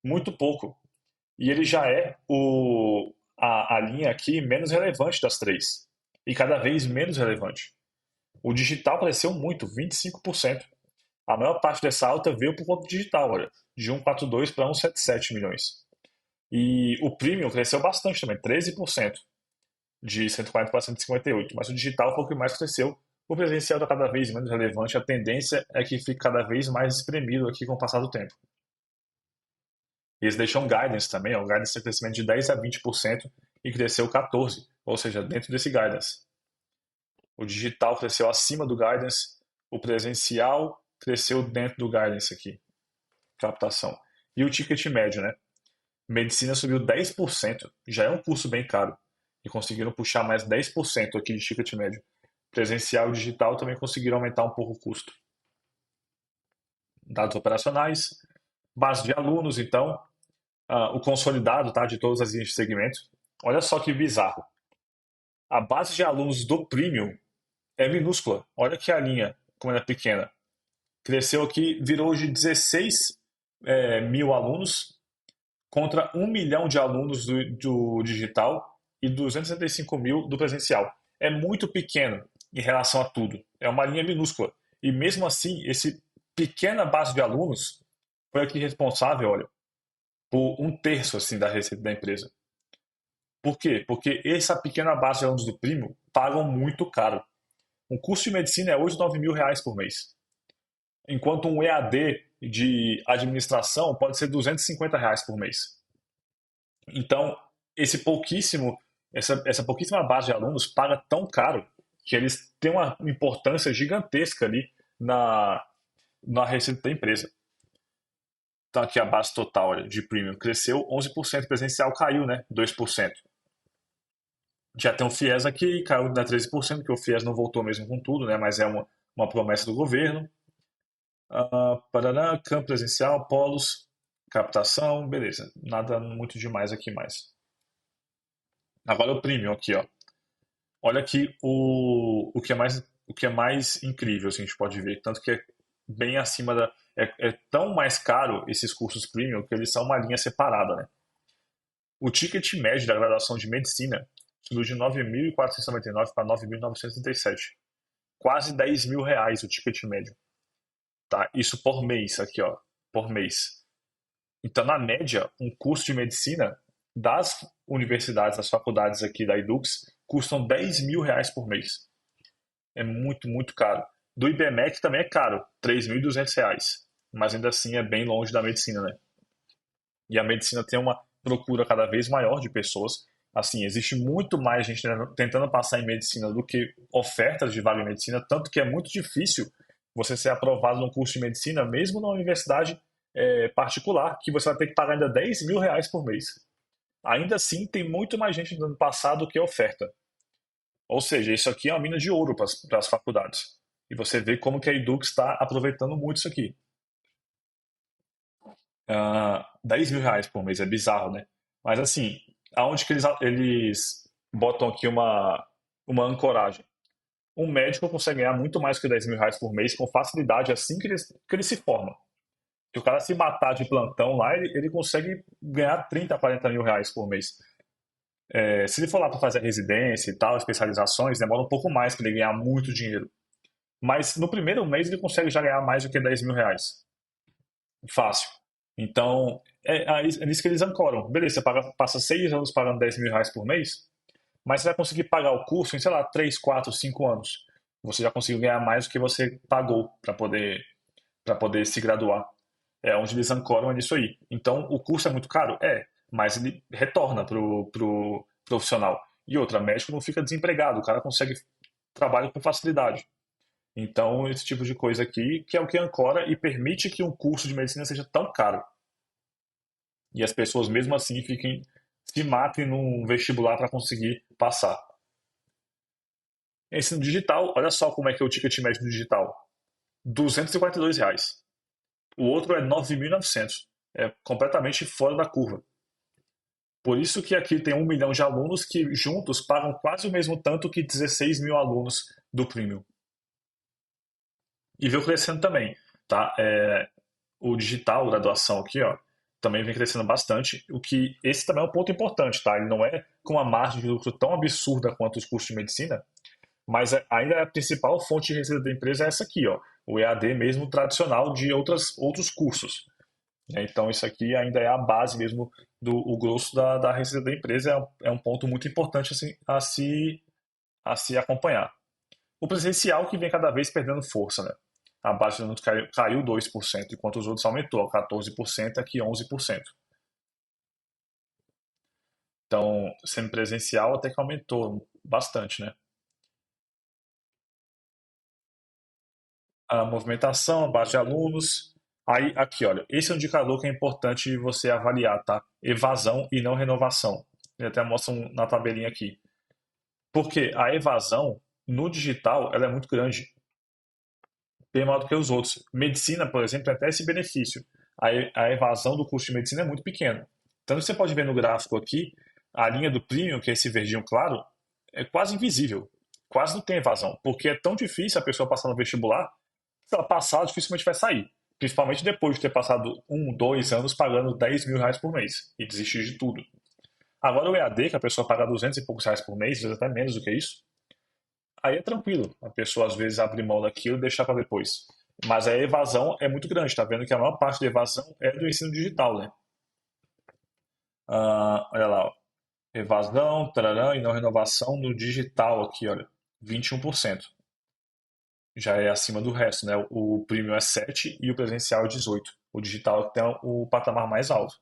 muito pouco. E ele já é a linha aqui menos relevante das três. E cada vez menos relevante. O digital cresceu muito, 25%. A maior parte dessa alta veio por conta do digital, olha, de 142 para 177 milhões. E o premium cresceu bastante também, 13%, de 140 para 158. Mas o digital foi o que mais cresceu. O presencial está cada vez menos relevante. A tendência é que fique cada vez mais espremido aqui com o passar do tempo. Eles deixam guidance também, o guidance tem crescimento de 10 a 20% e cresceu 14%, ou seja, dentro desse guidance. O digital cresceu acima do guidance, o presencial cresceu dentro do guidance aqui, captação. E o ticket médio, né? Medicina subiu 10%, já é um curso bem caro, e conseguiram puxar mais 10% aqui de ticket médio. Presencial e digital também conseguiram aumentar um pouco o custo. Dados operacionais, base de alunos, então, o consolidado, tá, de todas as linhas de segmento. Olha só que bizarro. A base de alunos do Premium é minúscula. Olha que a linha, como ela é pequena. Cresceu aqui, virou de 16 mil alunos contra 1 milhão de alunos do digital e 275 mil do presencial. é muito pequeno em relação a tudo. É uma linha minúscula. E mesmo assim, esse pequena base de alunos foi aqui responsável, olha, por um terço assim da receita da empresa. Por quê? Porque essa pequena base de alunos do Premium pagam muito caro. Um curso de medicina é hoje R$ 9.000 por mês, enquanto um EAD de administração pode ser R$ 250 por mês. Então, essa pouquíssima base de alunos paga tão caro que eles têm uma importância gigantesca ali na, na receita da empresa. Então, aqui a base total, olha, de premium cresceu 11%, presencial caiu, né? 2%. Já tem o FIES aqui, caiu na 13%, porque o FIES não voltou mesmo com tudo, né? Mas é uma promessa do governo. Paraná, campo presencial, polos, captação, beleza. Nada muito demais aqui mais. Agora o premium aqui, ó. Olha aqui o que é mais incrível, assim, a gente pode ver. Tanto que é bem acima da. É tão mais caro esses cursos premium que eles são uma linha separada, né? O ticket médio da graduação de medicina subiu de 9.499 para 9.937. Quase R$ 10.000 o ticket médio. Tá? Isso por mês, aqui, ó. Por mês. Então, na média, um curso de medicina das universidades, das faculdades aqui da Edux, custam R$ 10.000 por mês. É muito, muito caro. Do IBMEC também é caro, R$ 3.200. Mas ainda assim é bem longe da medicina, né? E a medicina tem uma procura cada vez maior de pessoas. Assim, existe muito mais gente tentando passar em medicina do que ofertas de vaga em medicina, tanto que é muito difícil você ser aprovado num curso de medicina, mesmo na universidade particular, que você vai ter que pagar ainda R$ 10.000 por mês. Ainda assim, tem muito mais gente tentando passar do que oferta. Ou seja, isso aqui é uma mina de ouro para as faculdades. E você vê como que a Edux está aproveitando muito isso aqui. R$ 10.000 por mês, é bizarro, né? Mas assim, aonde que eles botam aqui uma ancoragem? Um médico consegue ganhar muito mais que R$ 10.000 por mês com facilidade assim que ele se forma. Se o cara se matar de plantão lá, ele consegue ganhar 30, R$ 40.000 por mês. Se ele for lá para fazer residência e tal, especializações, demora um pouco mais para ele ganhar muito dinheiro. Mas no primeiro mês ele consegue já ganhar mais do que R$ 10.000. Fácil. Então, é nisso que eles ancoram. Beleza, você passa 6 anos pagando R$ 10.000 por mês, mas você vai conseguir pagar o curso em, sei lá, 3, 4, 5 anos. Você já conseguiu ganhar mais do que você pagou para poder se graduar. É onde eles ancoram é nisso aí. Então, o curso é muito caro? É, mas ele retorna pro profissional. E outra, médico não fica desempregado, o cara consegue trabalho com facilidade. Então, esse tipo de coisa aqui, que é o que ancora e permite que um curso de medicina seja tão caro. E as pessoas, mesmo assim, se matem num vestibular para conseguir passar. Ensino digital, olha só como é que é o ticket médio do digital. R$ 242. O outro é 9.900. É completamente fora da curva. Por isso que aqui tem 1 milhão de alunos que juntos pagam quase o mesmo tanto que 16 mil alunos do Premium. E veio crescendo também, tá? O digital, graduação aqui, ó, também vem crescendo bastante, o que esse também é um ponto importante, tá? Ele não é com uma margem de lucro tão absurda quanto os cursos de medicina, mas ainda a principal fonte de receita da empresa é essa aqui, ó, o EAD mesmo tradicional de outros cursos. Então isso aqui ainda é a base mesmo o grosso da receita da empresa, é um ponto muito importante assim, a se acompanhar. O presencial que vem cada vez perdendo força, né? A base de dados caiu 2%, enquanto os outros aumentou, 14%, aqui 11%. Então, semipresencial até que aumentou bastante, né? A movimentação, a base de alunos. Aí, aqui, olha, esse é um indicador que é importante você avaliar, tá? Evasão e não renovação. Ele até mostra na tabelinha aqui. Porque a evasão, no digital, ela é muito grande, bem maior do que os outros. Medicina, por exemplo, tem até esse benefício. A evasão do curso de medicina é muito pequena. Tanto que você pode ver no gráfico aqui, a linha do premium, que é esse verdinho claro, é quase invisível. Quase não tem evasão. Porque é tão difícil a pessoa passar no vestibular, se ela passar, dificilmente vai sair. Principalmente depois de ter passado 2 anos pagando R$ 10.000 por mês e desistir de tudo. Agora o EAD, que a pessoa paga 200 e poucos reais por mês, às vezes até menos do que isso, Aí é tranquilo, a pessoa às vezes abre mão daquilo e deixar para depois. Mas a evasão é muito grande, tá vendo que a maior parte da evasão é do ensino digital, né? Olha lá, ó. Evasão, tararã, e não renovação no digital aqui, olha, 21%. Já é acima do resto, né? O premium é 7 e o presencial é 18. O digital é que tem o patamar mais alto.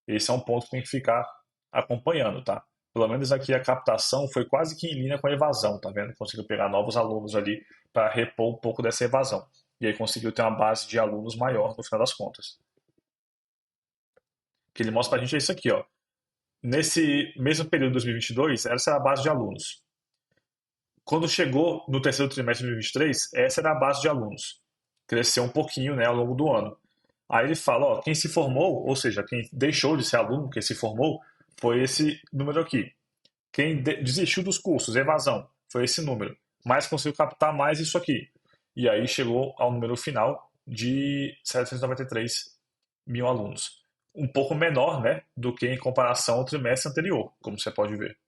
Esse é um ponto que tem que ficar acompanhando, tá? Pelo menos aqui a captação foi quase que em linha com a evasão, tá vendo? Conseguiu pegar novos alunos ali para repor um pouco dessa evasão. E aí conseguiu ter uma base de alunos maior no final das contas. O que ele mostra pra gente é isso aqui, ó. Nesse mesmo período de 2022, essa era a base de alunos. Quando chegou no terceiro trimestre de 2023, essa era a base de alunos. Cresceu um pouquinho, né, ao longo do ano. Aí ele fala, ó, quem se formou, ou seja, quem deixou de ser aluno, quem se formou, foi esse número aqui. Quem desistiu dos cursos, evasão, foi esse número. Mas conseguiu captar mais isso aqui. E aí chegou ao número final de 793 mil alunos. Um pouco menor, né, do que em comparação ao trimestre anterior, como você pode ver.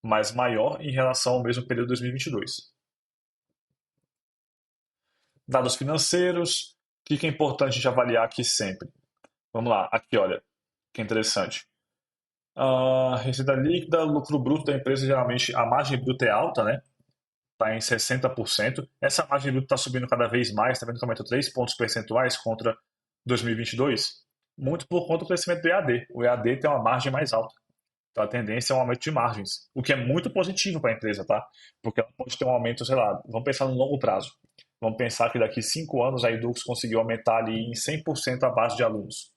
Mas maior em relação ao mesmo período de 2022. Dados financeiros, o que é importante a gente avaliar aqui sempre? Vamos lá, aqui olha, que interessante. A receita líquida, lucro bruto da empresa, geralmente a margem bruta é alta, né? Está em 60%. Essa margem bruta está subindo cada vez mais, está vendo que aumentou 3 pontos percentuais contra 2022, muito por conta do crescimento do EAD. O EAD tem uma margem mais alta. Então a tendência é um aumento de margens, o que é muito positivo para a empresa, tá? Porque ela pode ter um aumento, sei lá, vamos pensar no longo prazo. Vamos pensar que daqui 5 anos a Edux conseguiu aumentar ali em 100% a base de alunos.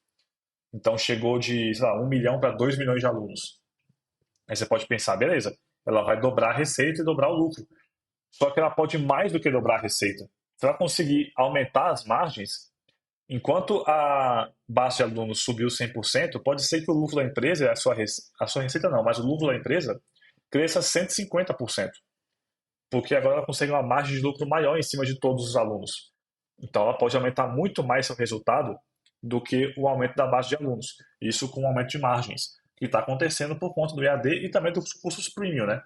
Então chegou de, sei lá, 1 milhão para 2 milhões de alunos. Aí você pode pensar, beleza, ela vai dobrar a receita e dobrar o lucro. Só que ela pode mais do que dobrar a receita. Se ela conseguir aumentar as margens, enquanto a base de alunos subiu 100%, pode ser que o lucro da empresa, a sua receita não, mas o lucro da empresa cresça 150%. Porque agora ela consegue uma margem de lucro maior em cima de todos os alunos. Então ela pode aumentar muito mais seu resultado do que o aumento da base de alunos. Isso com o aumento de margens, que está acontecendo por conta do EAD e também dos cursos premium, né?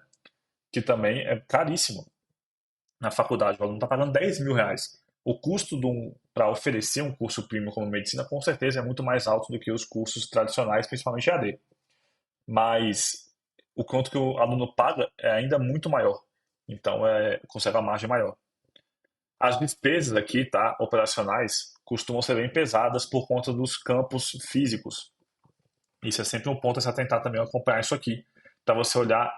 Que também é caríssimo na faculdade. O aluno está pagando 10 mil reais. O custo para oferecer um curso premium como medicina, com certeza, é muito mais alto do que os cursos tradicionais, principalmente EAD. Mas o quanto que o aluno paga é ainda muito maior. Então, consegue uma margem maior. As despesas aqui, tá, operacionais, costumam ser bem pesadas por conta dos campos físicos. Isso é sempre um ponto a se atentar também a acompanhar isso aqui, para você olhar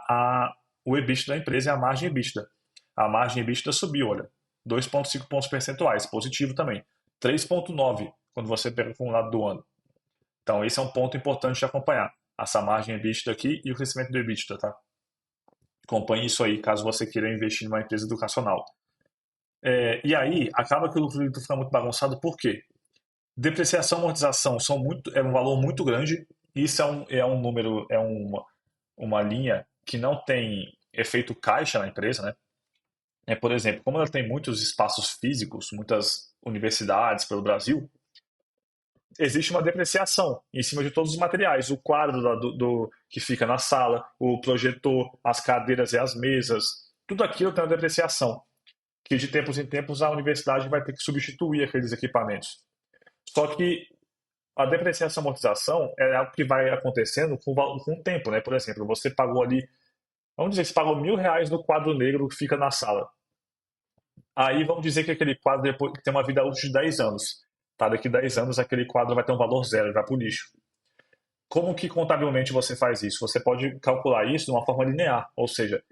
o EBITDA da empresa e a margem EBITDA. A margem EBITDA subiu, olha, 2,5 pontos percentuais, positivo também. 3,9 quando você pega o acumulado do ano. Então, esse é um ponto importante de acompanhar. Essa margem EBITDA aqui e o crescimento do EBITDA, tá? Acompanhe isso aí, caso você queira investir numa empresa educacional. E aí, acaba que o lucro líquido fica muito bagunçado, por quê? Depreciação e amortização é um valor muito grande. Isso é um número, uma linha que não tem efeito caixa na empresa, né? Por exemplo, como ela tem muitos espaços físicos, muitas universidades pelo Brasil, existe uma depreciação em cima de todos os materiais. O quadro que fica na sala, o projetor, as cadeiras e as mesas, tudo aquilo tem uma depreciação, que de tempos em tempos a universidade vai ter que substituir aqueles equipamentos. Só que a depreciação e amortização é algo que vai acontecendo com o tempo, né? Por exemplo, você pagou ali, vamos dizer que você pagou R$ 1.000 no quadro negro que fica na sala. Aí vamos dizer que aquele quadro depois tem uma vida útil de 10 anos. Tá? Daqui 10 anos aquele quadro vai ter um valor zero, vai para o lixo. Como que contabilmente você faz isso? Você pode calcular isso de uma forma linear, ou seja,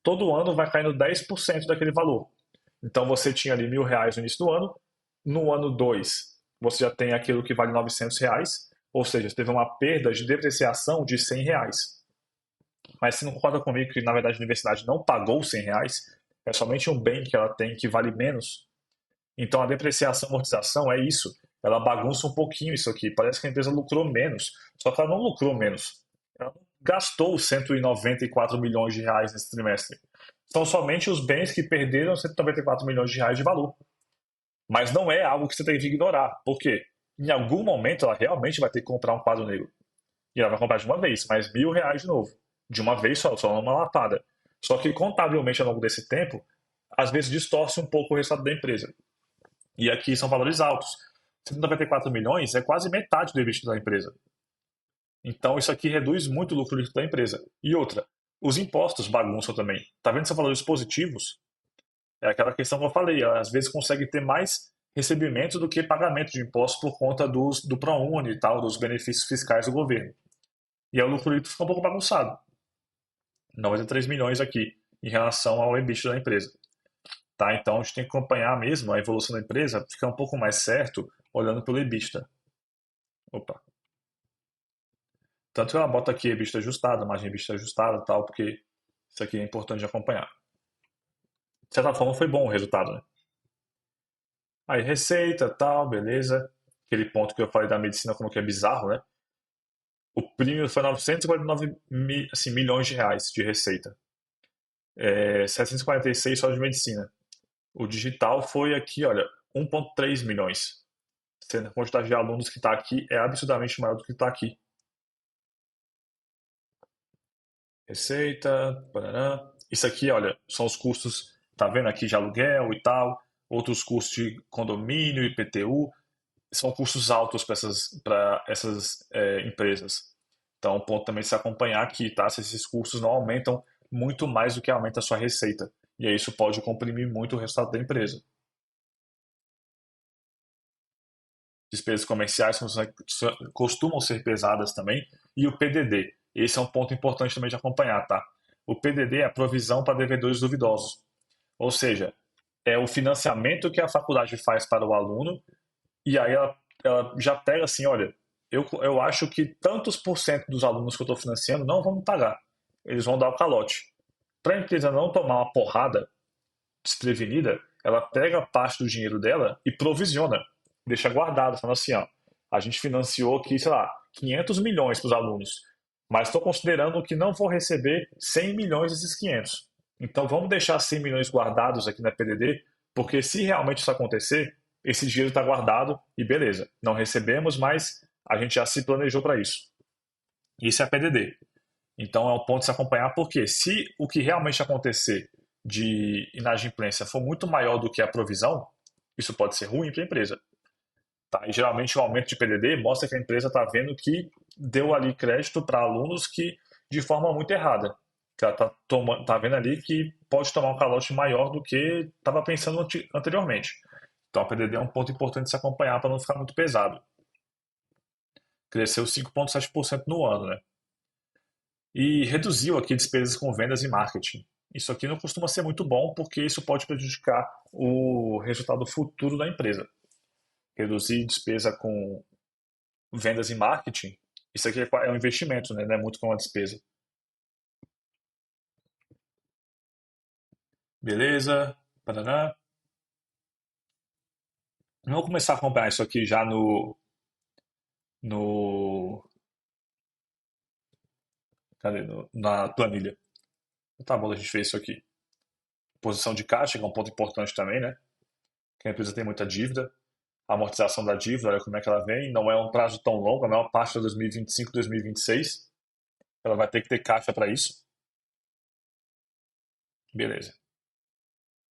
todo ano vai caindo 10% daquele valor. Então você tinha ali R$ 1.000 no início do ano, no ano 2 você já tem aquilo que vale R$ 900, ou seja, você teve uma perda de depreciação de R$ 100. Mas você não concorda comigo que, na verdade, a universidade não pagou R$ 100, é somente um bem que ela tem que vale menos? Então a depreciação e amortização é isso. Ela bagunça um pouquinho isso aqui. Parece que a empresa lucrou menos. Só que ela não lucrou menos. Ela não gastou 194 milhões de reais nesse trimestre. São somente os bens que perderam 194 milhões de reais de valor. Mas não é algo que você tem que ignorar. Por quê? Em algum momento ela realmente vai ter que comprar um quadro negro. E ela vai comprar de uma vez, mais R$ 1.000 de novo. De uma vez só numa lapada. Só que contabilmente ao longo desse tempo, às vezes distorce um pouco o resultado da empresa. E aqui são valores altos. 194 milhões é quase metade do EBITDA da empresa. Então isso aqui reduz muito o lucro líquido da empresa. E outra, os impostos bagunçam também. Tá vendo esses valores positivos? É aquela questão que eu falei, às vezes consegue ter mais recebimento do que pagamento de impostos por conta do ProUni e tal, dos benefícios fiscais do governo. E aí o lucro líquido fica um pouco bagunçado. 93 milhões aqui, em relação ao EBITDA da empresa. Tá? Então a gente tem que acompanhar mesmo a evolução da empresa, ficar um pouco mais certo olhando pelo EBITDA. Opa. Tanto que ela bota aqui EBITDA ajustada, margem EBITDA ajustada e tal, porque isso aqui é importante de acompanhar. De certa forma foi bom o resultado, né? Aí receita, tal, beleza. Aquele ponto que eu falei da medicina como que é bizarro, né? O prêmio foi 949 assim, milhões de reais de receita. 746 só de medicina. O digital foi aqui, olha, 1,3 milhões. Sendo a quantidade de alunos que está aqui é absurdamente maior do que está aqui. Receita, parará. Isso aqui, olha, são os custos, tá vendo aqui de aluguel e tal, outros custos de condomínio, IPTU, são custos altos para essas empresas. Então, um ponto também de se acompanhar aqui, tá? Se esses custos não aumentam muito mais do que aumenta a sua receita. E aí isso pode comprimir muito o resultado da empresa. Despesas comerciais costumam ser pesadas também. E o PDD. Esse é um ponto importante também de acompanhar, tá? O PDD é a provisão para devedores duvidosos. Ou seja, é o financiamento que a faculdade faz para o aluno e aí ela já pega assim, olha, eu acho que tantos por cento dos alunos que eu estou financiando não vão me pagar. Eles vão dar o calote. Para a empresa não tomar uma porrada desprevenida, ela pega parte do dinheiro dela e provisiona, deixa guardado, falando assim, ó, a gente financiou aqui, sei lá, 500 milhões para os alunos, mas estou considerando que não vou receber 100 milhões desses 500. Então vamos deixar 100 milhões guardados aqui na PDD, porque se realmente isso acontecer, esse dinheiro está guardado e beleza, não recebemos, mas a gente já se planejou para isso. Isso é a PDD. Então é um ponto de se acompanhar, porque se o que realmente acontecer de inadimplência for muito maior do que a provisão, isso pode ser ruim para a empresa. Tá? E geralmente o aumento de PDD mostra que a empresa está vendo que deu ali crédito para alunos que de forma muito errada. Que ela tá vendo ali que pode tomar um calote maior do que estava pensando anteriormente. Então a PDD é um ponto importante de se acompanhar para não ficar muito pesado. Cresceu 5,7% no ano, né? E reduziu aqui despesas com vendas e marketing. Isso aqui não costuma ser muito bom porque isso pode prejudicar o resultado futuro da empresa. Reduzir despesa com vendas e marketing, isso aqui é um investimento, né? Não é muito como uma despesa. Beleza? Paraná. Vamos começar a acompanhar isso aqui já no, cadê? Na planilha. Tá bom, a gente fez isso aqui. Posição de caixa, que é um ponto importante também, né? Que a empresa tem muita dívida. A amortização da dívida, olha como é que ela vem. Não é um prazo tão longo, a maior parte é 2025, 2026. Ela vai ter que ter caixa para isso. Beleza.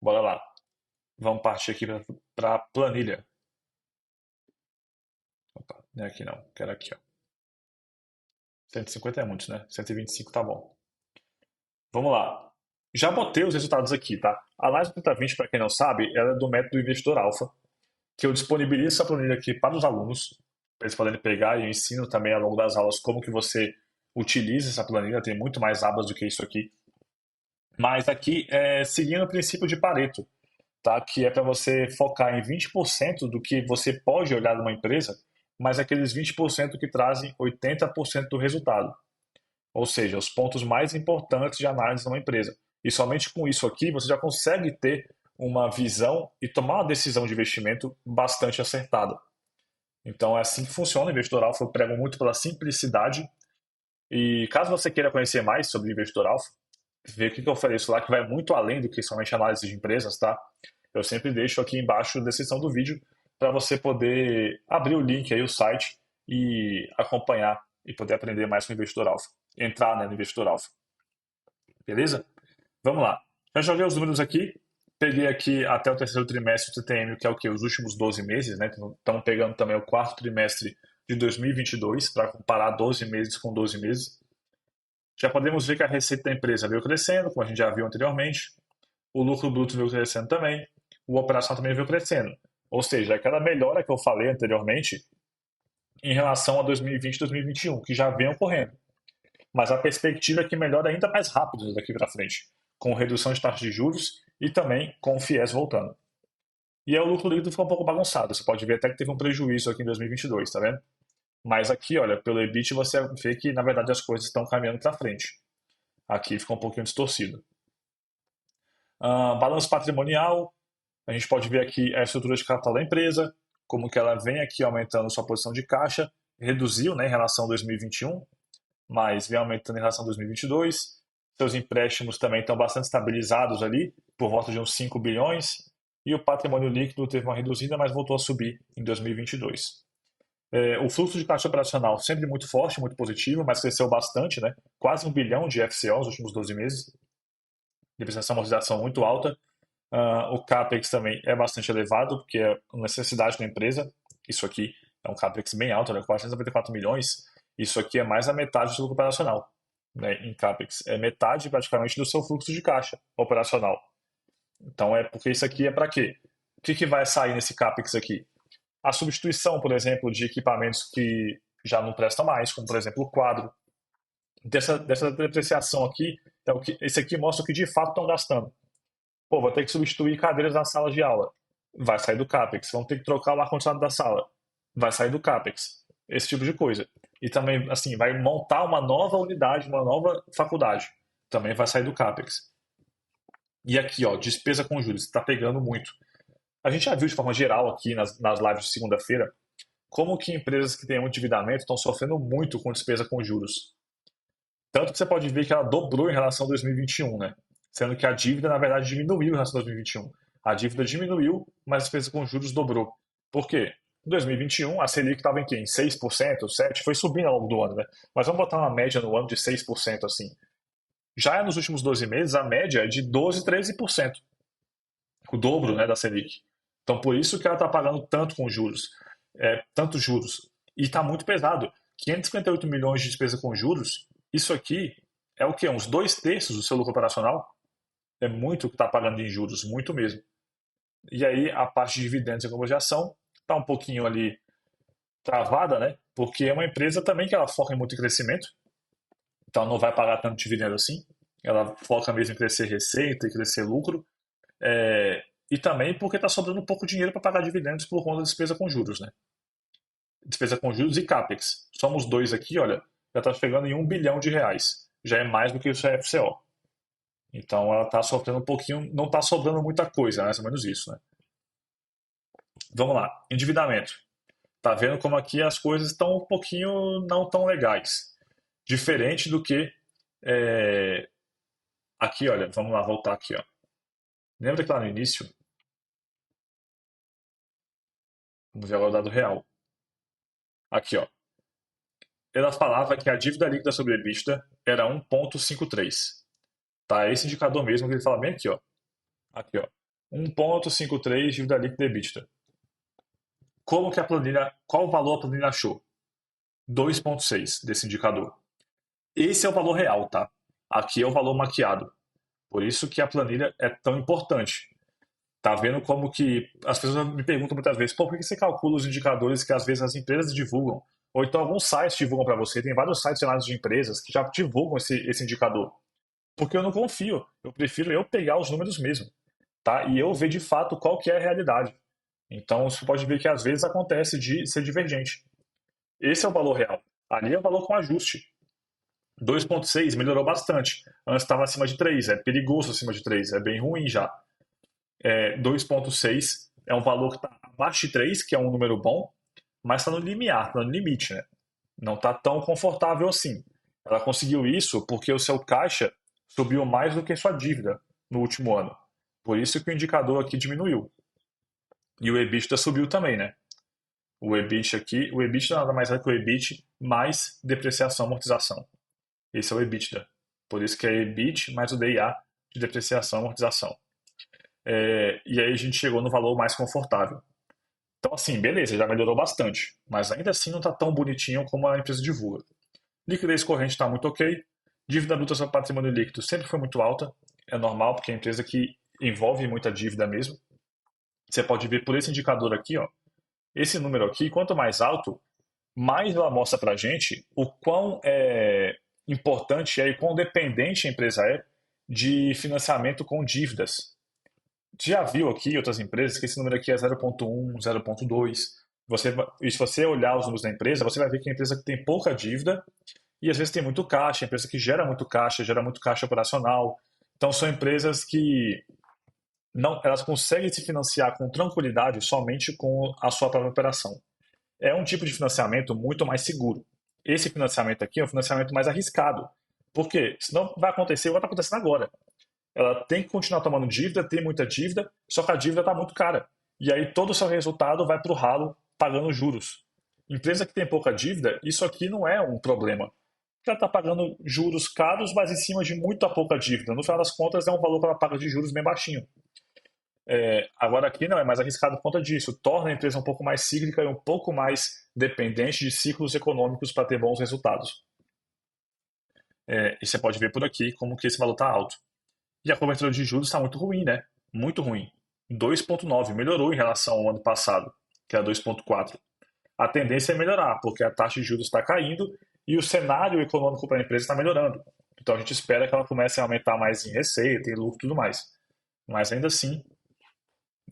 Bora lá. Vamos partir aqui para a planilha. Opa, não é aqui não. Quero aqui, ó. 150 é muito, né? 125 tá bom. Vamos lá. Já botei os resultados aqui, tá? A análise 3020, para quem não sabe, ela é do método Investidor Alpha, que eu disponibilizo essa planilha aqui para os alunos, para eles poderem pegar, e eu ensino também ao longo das aulas como que você utiliza essa planilha, tem muito mais abas do que isso aqui. Mas aqui é seguindo o princípio de Pareto, tá? Que é para você focar em 20% do que você pode olhar numa empresa, mas aqueles 20% que trazem 80% do resultado. Ou seja, os pontos mais importantes de análise numa empresa. E somente com isso aqui você já consegue ter uma visão e tomar uma decisão de investimento bastante acertada. Então é assim que funciona o Investidor Alpha. Eu prego muito pela simplicidade. E caso você queira conhecer mais sobre o Investidor Alpha, ver o que eu ofereço lá, que vai muito além do que somente análise de empresas, tá? Eu sempre deixo aqui embaixo na descrição do vídeo para você poder abrir o link aí, o site, e acompanhar e poder aprender mais com o Investidor Alpha. Entrar, né, no Investidor Alpha. Beleza? Vamos lá. Já joguei os números aqui. Peguei aqui até o terceiro trimestre do TTM, que é o quê? Os últimos 12 meses, né? Então, estamos pegando também o quarto trimestre de 2022 para comparar 12 meses com 12 meses. Já podemos ver que a receita da empresa veio crescendo, como a gente já viu anteriormente. O lucro bruto veio crescendo também. O operacional também veio crescendo. Ou seja, aquela melhora que eu falei anteriormente em relação a 2020 e 2021, que já vem ocorrendo. Mas a perspectiva é que melhora ainda mais rápido daqui para frente, com redução de taxas de juros e também com o FIES voltando. E aí o lucro líquido ficou um pouco bagunçado. Você pode ver até que teve um prejuízo aqui em 2022, tá vendo? Mas aqui, olha, pelo EBIT você vê que na verdade as coisas estão caminhando para frente. Aqui ficou um pouquinho distorcido. Balanço patrimonial, a gente pode ver aqui a estrutura de capital da empresa, como que ela vem aqui aumentando sua posição de caixa, reduziu, né, em relação a 2021, mas vem aumentando em relação a 2022. Seus empréstimos também estão bastante estabilizados ali, por volta de uns 5 bilhões, e o patrimônio líquido teve uma reduzida, mas voltou a subir em 2022. O fluxo de caixa operacional sempre muito forte, muito positivo, mas cresceu bastante, né? Quase 1 bilhão de FCO nos últimos 12 meses. Depreciação e amortização muito alta. O CAPEX também é bastante elevado, porque é uma necessidade da empresa. Isso aqui é um CAPEX bem alto, né? 494 milhões. Isso aqui é mais da metade do lucro operacional, né? Em CAPEX. É metade praticamente do seu fluxo de caixa operacional. Então, porque isso aqui é para quê? O que vai sair nesse CAPEX aqui? A substituição, por exemplo, de equipamentos que já não prestam mais, como por exemplo o quadro. Dessa depreciação aqui, esse aqui mostra o que de fato estão gastando. Pô, vou ter que substituir cadeiras na sala de aula. Vai sair do CAPEX. Vão ter que trocar o ar-condicionado da sala. Vai sair do CAPEX. Esse tipo de coisa. E também, assim, vai montar uma nova unidade, uma nova faculdade. Também vai sair do CAPEX. E aqui, ó, despesa com juros. Está pegando muito. A gente já viu de forma geral aqui nas lives de segunda-feira como que empresas que têm um endividamento estão sofrendo muito com despesa com juros. Tanto que você pode ver que ela dobrou em relação a 2021, né? Sendo que a dívida, na verdade, diminuiu em relação a 2021. A dívida diminuiu, mas a despesa com juros dobrou. Por quê? Em 2021, a Selic estava em quê? Em 6%, 7%, foi subindo ao longo do ano, né? Mas vamos botar uma média no ano de 6%, assim. Já nos últimos 12 meses, a média é de 12%, 13%. O dobro, né, da Selic. Então, por isso que ela está pagando tanto com juros. Tantos juros. E está muito pesado. 558 milhões de despesa com juros, isso aqui é o quê? Uns 2/3 do seu lucro operacional? É muito que está pagando em juros, muito mesmo. E aí a parte de dividendos e amortização está um pouquinho ali travada, né? Porque é uma empresa também que ela foca muito em crescimento, então ela não vai pagar tanto dividendo assim. Ela foca mesmo em crescer receita e crescer lucro. E também porque está sobrando pouco dinheiro para pagar dividendos por conta da despesa com juros, né? Despesa com juros e CAPEX. Somos dois aqui, olha, já está chegando em 1 bilhão de reais. Já é mais do que o seu FCO. Então ela está sofrendo um pouquinho, não está sobrando muita coisa, mais ou menos isso, né? Vamos lá, endividamento. Tá vendo como aqui as coisas estão um pouquinho não tão legais. Diferente do que aqui, olha, vamos lá, voltar aqui, ó. Lembra que lá no início, vamos ver agora o dado real. Aqui, ó. Ela falava que a dívida líquida sobre a EBITDA era 1,53. Tá? Esse indicador mesmo que ele fala bem aqui, ó. Aqui, ó. 1,53 dívida líquida EBITDA. Como que a planilha, qual valor a planilha achou? 2,6 desse indicador. Esse é o valor real, tá? Aqui é o valor maquiado. Por isso que a planilha é tão importante. Tá vendo como que as pessoas me perguntam muitas vezes, por que você calcula os indicadores que às vezes as empresas divulgam? Ou então alguns sites divulgam para você. Tem vários sites de análise de empresas que já divulgam esse indicador. Porque eu não confio. Eu prefiro eu pegar os números mesmo, tá? E eu ver de fato qual que é a realidade. Então você pode ver que às vezes acontece de ser divergente. Esse é o valor real. Ali é o valor com ajuste. 2,6 melhorou bastante. Antes estava acima de 3, é perigoso acima de 3, é bem ruim já. 2,6 é um valor que está abaixo de 3, que é um número bom, mas está no limiar, está no limite, né? Não está tão confortável assim. Ela conseguiu isso porque o seu caixa subiu mais do que sua dívida no último ano. Por isso que o indicador aqui diminuiu. E o EBITDA subiu também, né? O EBIT aqui, o EBITDA nada mais é que o EBIT mais depreciação e amortização. Esse é o EBITDA. Por isso que é EBIT mais o DIA de depreciação e amortização. e aí a gente chegou no valor mais confortável. Então, assim, beleza, já melhorou bastante, mas ainda assim não está tão bonitinho como a empresa divulga. Liquidez corrente está muito ok, dívida bruta sobre patrimônio líquido sempre foi muito alta, é normal, porque é uma empresa que envolve muita dívida mesmo. Você pode ver por esse indicador aqui, ó, esse número aqui, quanto mais alto, mais ela mostra para a gente o quão importante é e quão dependente a empresa é de financiamento com dívidas. Já viu aqui em outras empresas que esse número aqui é 0,1, 0,2. E se você olhar os números da empresa, você vai ver que é uma empresa que tem pouca dívida e às vezes tem muito caixa, empresa que gera muito caixa operacional. Então são empresas que não, elas conseguem se financiar com tranquilidade somente com a sua própria operação. É um tipo de financiamento muito mais seguro. Esse financiamento aqui é um financiamento mais arriscado. Por quê? Senão vai acontecer igual está acontecendo agora. Ela tem que continuar tomando dívida, tem muita dívida, só que a dívida está muito cara. E aí todo o seu resultado vai para o ralo pagando juros. Empresa que tem pouca dívida, isso aqui não é um problema. Ela está pagando juros caros, mas em cima de muito pouca dívida. No final das contas, é um valor que ela paga de juros bem baixinho. Agora aqui não, é mais arriscado por conta disso. Torna a empresa um pouco mais cíclica e um pouco mais dependente de ciclos econômicos para ter bons resultados. E você pode ver por aqui como que esse valor está alto. E a cobertura de juros está muito ruim, né? Muito ruim. 2,9, melhorou em relação ao ano passado, que era 2,4. A tendência é melhorar, porque a taxa de juros está caindo e o cenário econômico para a empresa está melhorando. Então a gente espera que ela comece a aumentar mais em receita, em lucro e tudo mais. Mas ainda assim,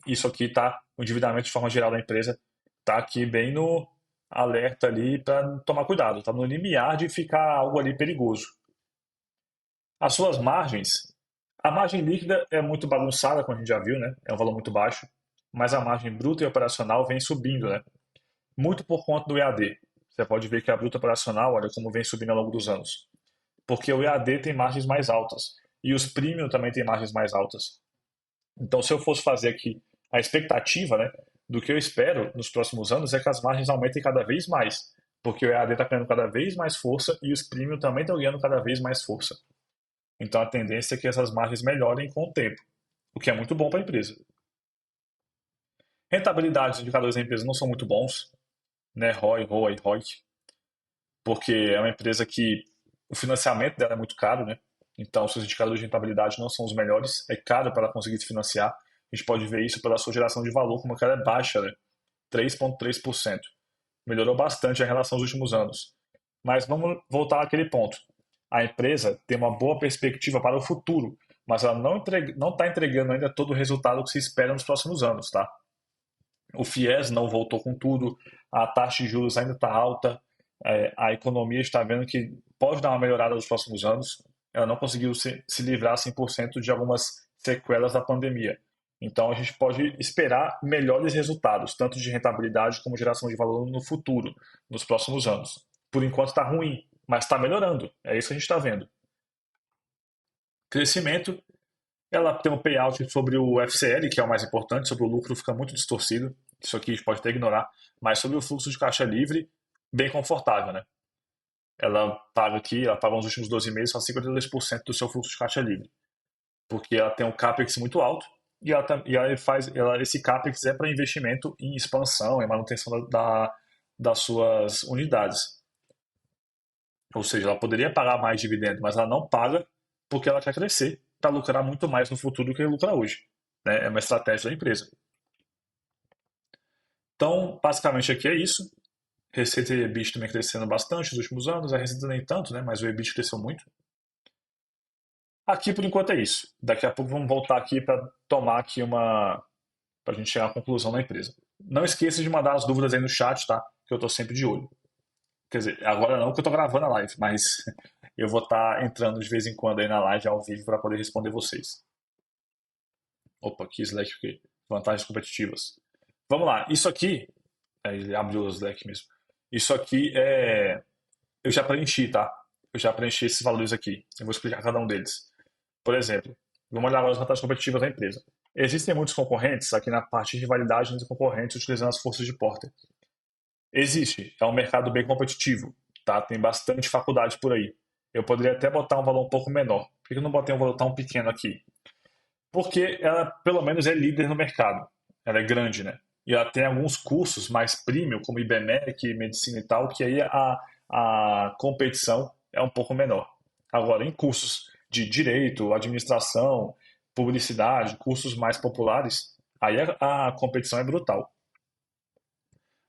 isso aqui está, o endividamento de forma geral da empresa está aqui bem no alerta ali para tomar cuidado, está no limiar de ficar algo ali perigoso. As suas margens, a margem líquida é muito bagunçada, como a gente já viu, né? É um valor muito baixo, mas a margem bruta e operacional vem subindo, né? Muito por conta do EAD. Você pode ver que a bruta operacional, olha como vem subindo ao longo dos anos. Porque o EAD tem margens mais altas e os premium também têm margens mais altas. Então, se eu fosse fazer aqui a expectativa, né, do que eu espero nos próximos anos é que as margens aumentem cada vez mais, porque o EAD está ganhando cada vez mais força e os premium também estão ganhando cada vez mais força. Então, a tendência é que essas margens melhorem com o tempo, o que é muito bom para a empresa. Rentabilidade, os indicadores da empresa não são muito bons, né, ROI, ROA e ROIC, porque é uma empresa que o financiamento dela é muito caro, né? Então, seus indicadores de rentabilidade não são os melhores, é caro para ela conseguir se financiar. A gente pode ver isso pela sua geração de valor, como ela é baixa, né? 3,3%. Melhorou bastante em relação aos últimos anos. Mas vamos voltar àquele ponto. A empresa tem uma boa perspectiva para o futuro, mas ela não está entregando ainda todo o resultado que se espera nos próximos anos, tá? O FIES não voltou com tudo, a taxa de juros ainda está alta, a economia está vendo que pode dar uma melhorada nos próximos anos. Ela não conseguiu se livrar 100% de algumas sequelas da pandemia. Então a gente pode esperar melhores resultados, tanto de rentabilidade como geração de valor no futuro, nos próximos anos. Por enquanto está ruim, mas está melhorando. É isso que a gente está vendo. Crescimento, ela tem um payout sobre o FCL, que é o mais importante, sobre o lucro fica muito distorcido. Isso aqui a gente pode até ignorar. Mas sobre o fluxo de caixa livre, bem confortável, né? Ela paga aqui, ela paga nos últimos 12 meses só 52% do seu fluxo de caixa livre. Porque ela tem um CAPEX muito alto esse CAPEX é para investimento em expansão, em manutenção das suas unidades. Ou seja, ela poderia pagar mais dividendo, mas ela não paga porque ela quer crescer para lucrar muito mais no futuro do que lucra hoje. Né? É uma estratégia da empresa. Então, basicamente aqui é isso. Receita e EBIT também crescendo bastante nos últimos anos. A receita nem tanto, né? Mas o EBIT cresceu muito. Aqui por enquanto é isso. Daqui a pouco vamos voltar aqui para tomar aqui para a gente chegar à conclusão da empresa. Não esqueça de mandar as dúvidas aí no chat, tá? Que eu estou sempre de olho. Quer dizer, agora não que eu estou gravando a live, mas eu vou estar entrando de vez em quando aí na live ao vivo para poder responder vocês. Opa, que Slack aqui. Vantagens competitivas. Vamos lá. Isso aqui, ele abriu o Slack mesmo. Isso aqui eu já preenchi, tá? Eu já preenchi esses valores aqui. Eu vou explicar cada um deles. Por exemplo, vamos olhar agora as vantagens competitivas da empresa. Existem muitos concorrentes aqui na parte de rivalidade entre concorrentes utilizando as forças de Porter. Existe, é um mercado bem competitivo, tá? Tem bastante faculdade por aí. Eu poderia até botar um valor um pouco menor. Por que eu não botei um valor tão pequeno aqui? Porque ela, pelo menos, é líder no mercado. Ela é grande, né? E ela tem alguns cursos mais premium, como IBMEC, medicina e tal, que aí a competição é um pouco menor. Agora, em cursos de direito, administração, publicidade, cursos mais populares, aí a competição é brutal.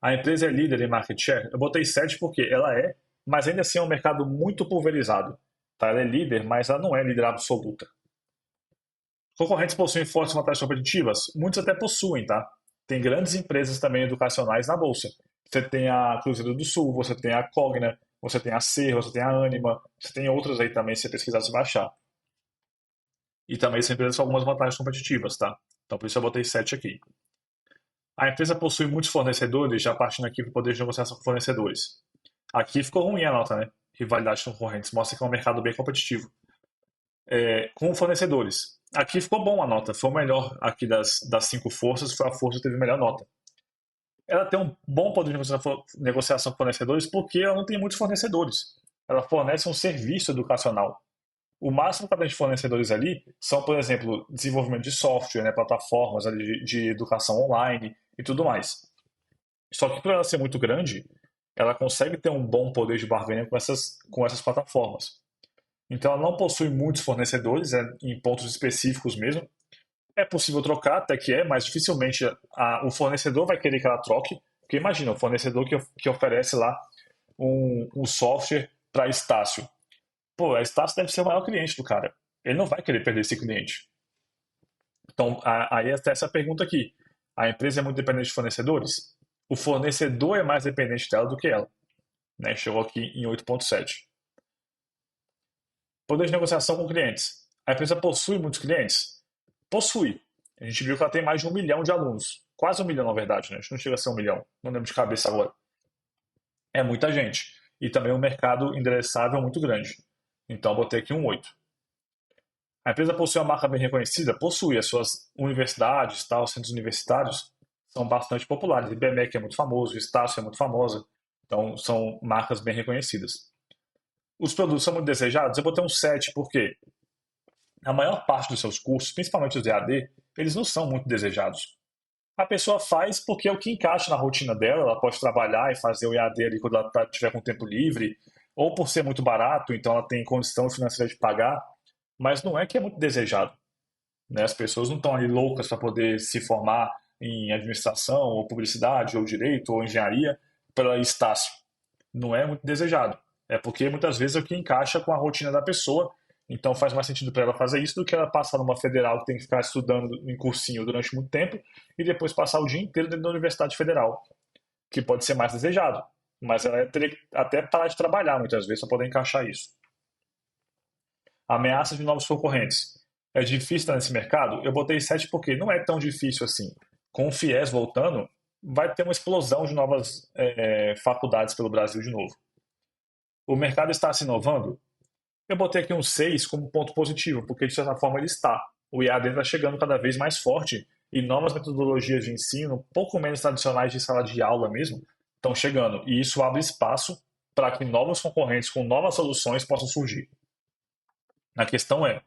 A empresa é líder em market share. Eu botei 7 porque ela é, mas ainda assim é um mercado muito pulverizado. Tá? Ela é líder, mas ela não é líder absoluta. Concorrentes possuem fortes vantagens competitivas? Muitos até possuem, tá? Tem grandes empresas também educacionais na bolsa. Você tem a Cruzeiro do Sul, você tem a Cogna, você tem a Ser, você tem a Anima, você tem outras aí também se você pesquisar, se baixar. E também são empresas com algumas vantagens competitivas, tá? Então por isso eu botei 7 aqui. A empresa possui muitos fornecedores, já partindo aqui para o poder de negociação com fornecedores. Aqui ficou ruim a nota, né? Rivalidade com concorrentes. Mostra que é um mercado bem competitivo. Com fornecedores. Aqui ficou bom a nota. Foi o melhor aqui das cinco forças. Foi a força que teve a melhor nota. Ela tem um bom poder de negociação com fornecedores porque ela não tem muitos fornecedores. Ela fornece um serviço educacional. O máximo que ela tem de fornecedores ali são, por exemplo, desenvolvimento de software, né, plataformas ali de educação online e tudo mais. Só que por ela ser muito grande, ela consegue ter um bom poder de barganha com essas plataformas. Então ela não possui muitos fornecedores, em pontos específicos mesmo. É possível trocar, até que é, mas dificilmente o fornecedor vai querer que ela troque. Porque imagina, o fornecedor que oferece lá um software para Estácio. Pô, a Estácio deve ser o maior cliente do cara. Ele não vai querer perder esse cliente. Então, aí está essa pergunta aqui. A empresa é muito dependente de fornecedores? O fornecedor é mais dependente dela do que ela. Né? Chegou aqui em 8,7. Poder de negociação com clientes. A empresa possui muitos clientes? Possui. A gente viu que ela tem mais de 1 milhão de alunos. Quase 1 milhão, na verdade, né? Acho que não chega a ser 1 milhão. Não lembro de cabeça agora. É muita gente. E também um mercado endereçável muito grande. Então, botei aqui um 8. A empresa possui uma marca bem reconhecida? Possui. As suas universidades, tal, centros universitários, são bastante populares. O IBMEC é muito famoso, o Estácio é muito famosa. Então, são marcas bem reconhecidas. Os produtos são muito desejados? Eu botei um 7, porque a maior parte dos seus cursos, principalmente os EAD, eles não são muito desejados. A pessoa faz porque é o que encaixa na rotina dela, ela pode trabalhar e fazer o EAD ali quando ela tiver com tempo livre, ou por ser muito barato, então ela tem condição financeira de pagar, mas não é que é muito desejado. Né? As pessoas não estão ali loucas para poder se formar em administração, ou publicidade, ou direito, ou engenharia, pela Estácio. Não é muito desejado. É porque muitas vezes é o que encaixa com a rotina da pessoa, então faz mais sentido para ela fazer isso do que ela passar numa federal que tem que ficar estudando em cursinho durante muito tempo e depois passar o dia inteiro dentro da universidade federal, que pode ser mais desejado. Mas ela teria que até parar de trabalhar muitas vezes para poder encaixar isso. Ameaça de novos concorrentes. É difícil estar nesse mercado? Eu botei 7 porque não é tão difícil assim. Com o FIES voltando, vai ter uma explosão de novas faculdades pelo Brasil de novo. O mercado está se inovando? Eu botei aqui um 6 como ponto positivo, porque de certa forma ele está. O EAD está chegando cada vez mais forte e novas metodologias de ensino, um pouco menos tradicionais de sala de aula mesmo, estão chegando. E isso abre espaço para que novos concorrentes com novas soluções possam surgir. A questão é,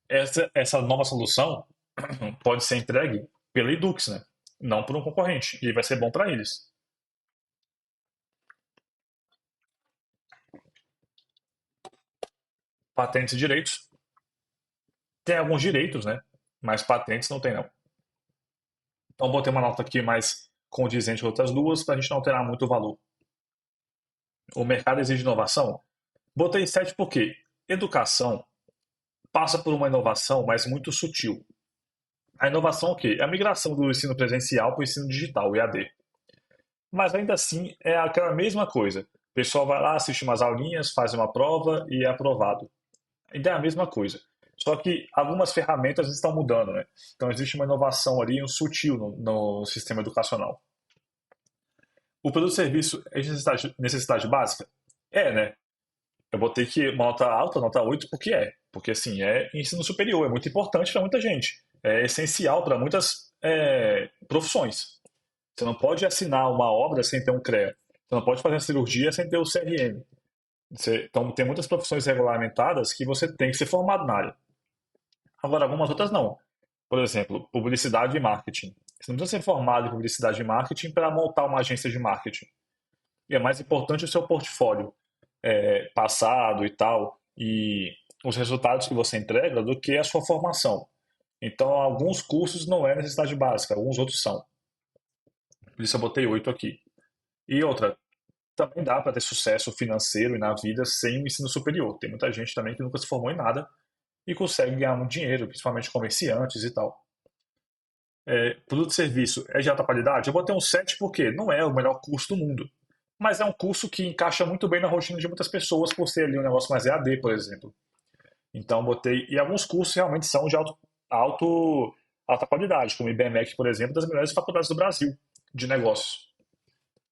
essa nova solução pode ser entregue pela Edux, né? Não por um concorrente. E vai ser bom para eles. Patentes e direitos. Tem alguns direitos, né? Mas patentes não tem, não. Então, botei uma nota aqui mais condizente com outras duas, para a gente não alterar muito o valor. O mercado exige inovação? Botei 7 porque educação passa por uma inovação, mas muito sutil. A inovação é o quê? É a migração do ensino presencial para o ensino digital, o EAD. Mas ainda assim é aquela mesma coisa. O pessoal vai lá, assiste umas aulinhas, faz uma prova e é aprovado. Ainda é a mesma coisa. Só que algumas ferramentas estão mudando, né? Então existe uma inovação ali, um sutil no sistema educacional. O produto serviço é de necessidade básica? É, né? Eu botei que uma nota alta, nota 8 porque é. Porque, assim, é ensino superior, é muito importante para muita gente. É essencial para muitas profissões. Você não pode assinar uma obra sem ter um CREA. Você não pode fazer uma cirurgia sem ter o CRM. Então, tem muitas profissões regulamentadas que você tem que ser formado na área. Agora, algumas outras não. Por exemplo, publicidade e marketing. Você não precisa ser formado em publicidade e marketing para montar uma agência de marketing. E é mais importante o seu portfólio passado e tal, e os resultados que você entrega do que a sua formação. Então, alguns cursos não é necessidade básica, alguns outros são. Por isso eu botei 8 aqui. E outra, também dá para ter sucesso financeiro e na vida sem o ensino superior. Tem muita gente também que nunca se formou em nada e consegue ganhar muito dinheiro, principalmente comerciantes e tal. Produto e serviço é de alta qualidade? Eu botei um 7 porque não é o melhor curso do mundo. Mas é um curso que encaixa muito bem na rotina de muitas pessoas por ser ali um negócio mais EAD, por exemplo. Então botei. E alguns cursos realmente são de alto, alta qualidade, como o IBMEC, por exemplo, das melhores faculdades do Brasil de negócios.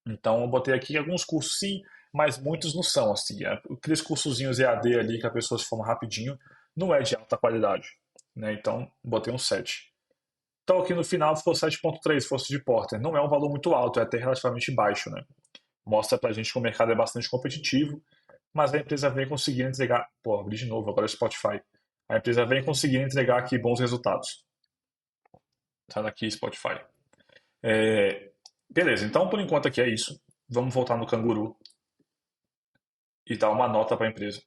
Então eu botei aqui alguns cursos sim, mas muitos não são assim. Aqueles cursozinhos EAD ali que a pessoa se forma rapidinho, não é de alta qualidade. Né? Então botei um 7. Então aqui no final ficou 7,3 força de Porter. Não é um valor muito alto, é até relativamente baixo, né? Mostra pra gente que o mercado é bastante competitivo, mas a empresa vem conseguindo entregar. Pô, abri de novo, agora é Spotify. A empresa vem conseguindo entregar aqui bons resultados. Tá aqui Spotify. Beleza, então por enquanto aqui é isso. Vamos voltar no Canguru e dar uma nota para a empresa.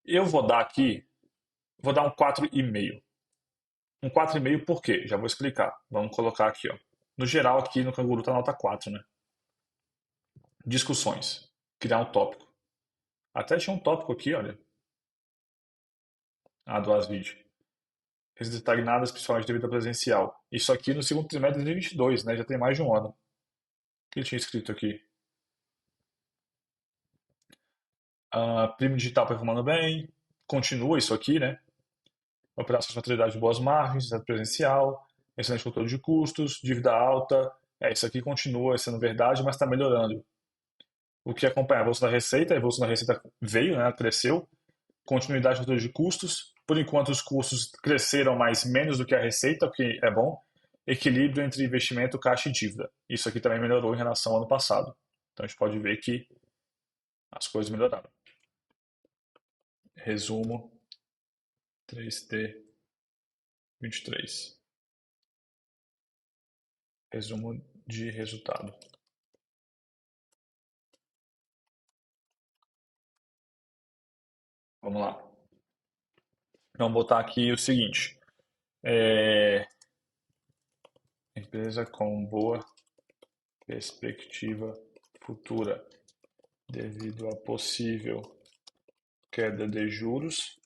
Eu vou dar aqui, vou dar um 4,5. Um 4,5 por quê? Já vou explicar. Vamos colocar aqui, ó. No geral, aqui no Canguru tá nota 4, né? Discussões. Criar um tópico. Até tinha um tópico aqui, olha. Do Asvid. Redes estagnadas, principalmente devido à presencial. Isso aqui no segundo trimestre de 2022, né? Já tem mais de um ano. O que eu tinha escrito aqui? Primo digital performando bem. Continua isso aqui, né? Operações de maturidade de boas margens, resultado presencial, excelente controle de custos, dívida alta. Isso aqui continua sendo verdade, mas está melhorando. O que acompanha a evolução da receita veio, né? Cresceu. Continuidade do controle de custos. Por enquanto, os custos cresceram mais menos do que a receita, o que é bom. Equilíbrio entre investimento, caixa e dívida. Isso aqui também melhorou em relação ao ano passado. Então a gente pode ver que as coisas melhoraram. Resumo 3T 23. Resumo de resultado. Vamos lá. Vamos botar aqui o seguinte. É, Empresa com boa perspectiva futura devido à possível queda de juros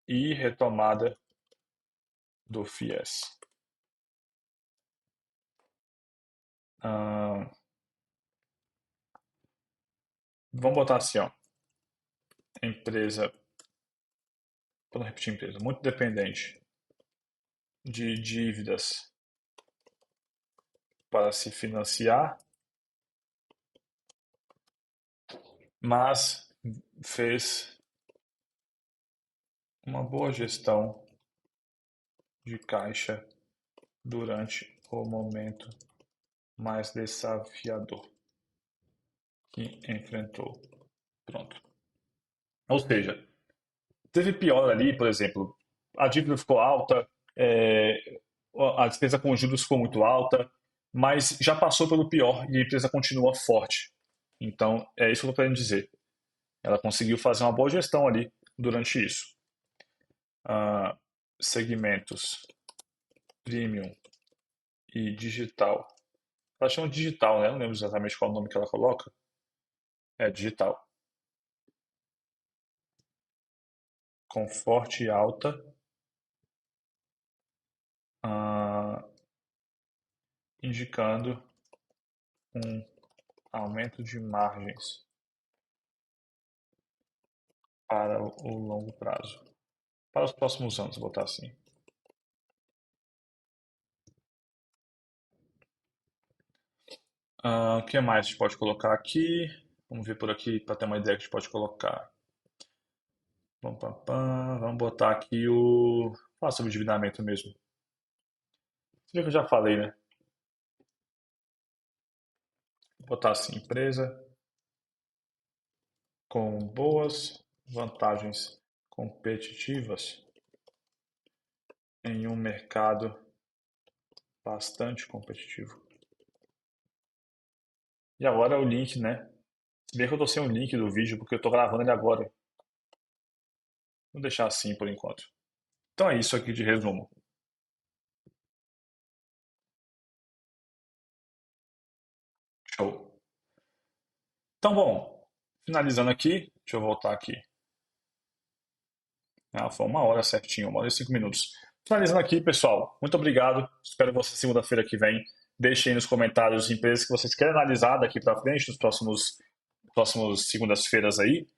e retomada do FIES. Ah, vamos botar assim, ó. Empresa, para não repetir empresa, muito dependente de dívidas para se financiar, mas fez uma boa gestão de caixa durante o momento mais desafiador que enfrentou. Pronto. Ou seja, teve pior ali, por exemplo, a dívida ficou alta, é, a despesa com juros ficou muito alta, mas já passou pelo pior e a empresa continua forte. Então, é isso que eu estou querendo dizer. Ela conseguiu fazer uma boa gestão ali durante isso. Ah, segmentos premium e digital. Ela chama de digital, né? Eu não lembro exatamente qual é o nome que ela coloca. É digital. Com forte e alta. ah, Indicando um aumento de margens para o longo prazo. Para os próximos anos, vou botar assim. O que mais a gente pode colocar aqui? Vamos ver por aqui para ter uma ideia que a gente pode colocar. Vamos botar aqui o. Falar sobre endividamento mesmo. Você viu que eu já falei, né? Vou botar assim: empresa com boas vantagens competitivas em um mercado bastante competitivo. E agora o link, né? Se bem que eu tô sem o link do vídeo porque eu tô gravando ele agora. Vou deixar assim por enquanto. Então é isso aqui de resumo. Show. Então, bom, finalizando aqui, deixa eu voltar aqui. Ah, foi 1 hora certinho, 1 hora e 5 minutos. Finalizando aqui, pessoal, muito obrigado. Espero você segunda-feira que vem. Deixem aí nos comentários empresas que vocês querem analisar daqui para frente, nos próximos segundas-feiras aí.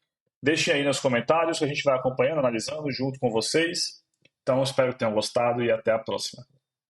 Deixem aí nos comentários que a gente vai acompanhando, analisando junto com vocês. Então, espero que tenham gostado e até a próxima.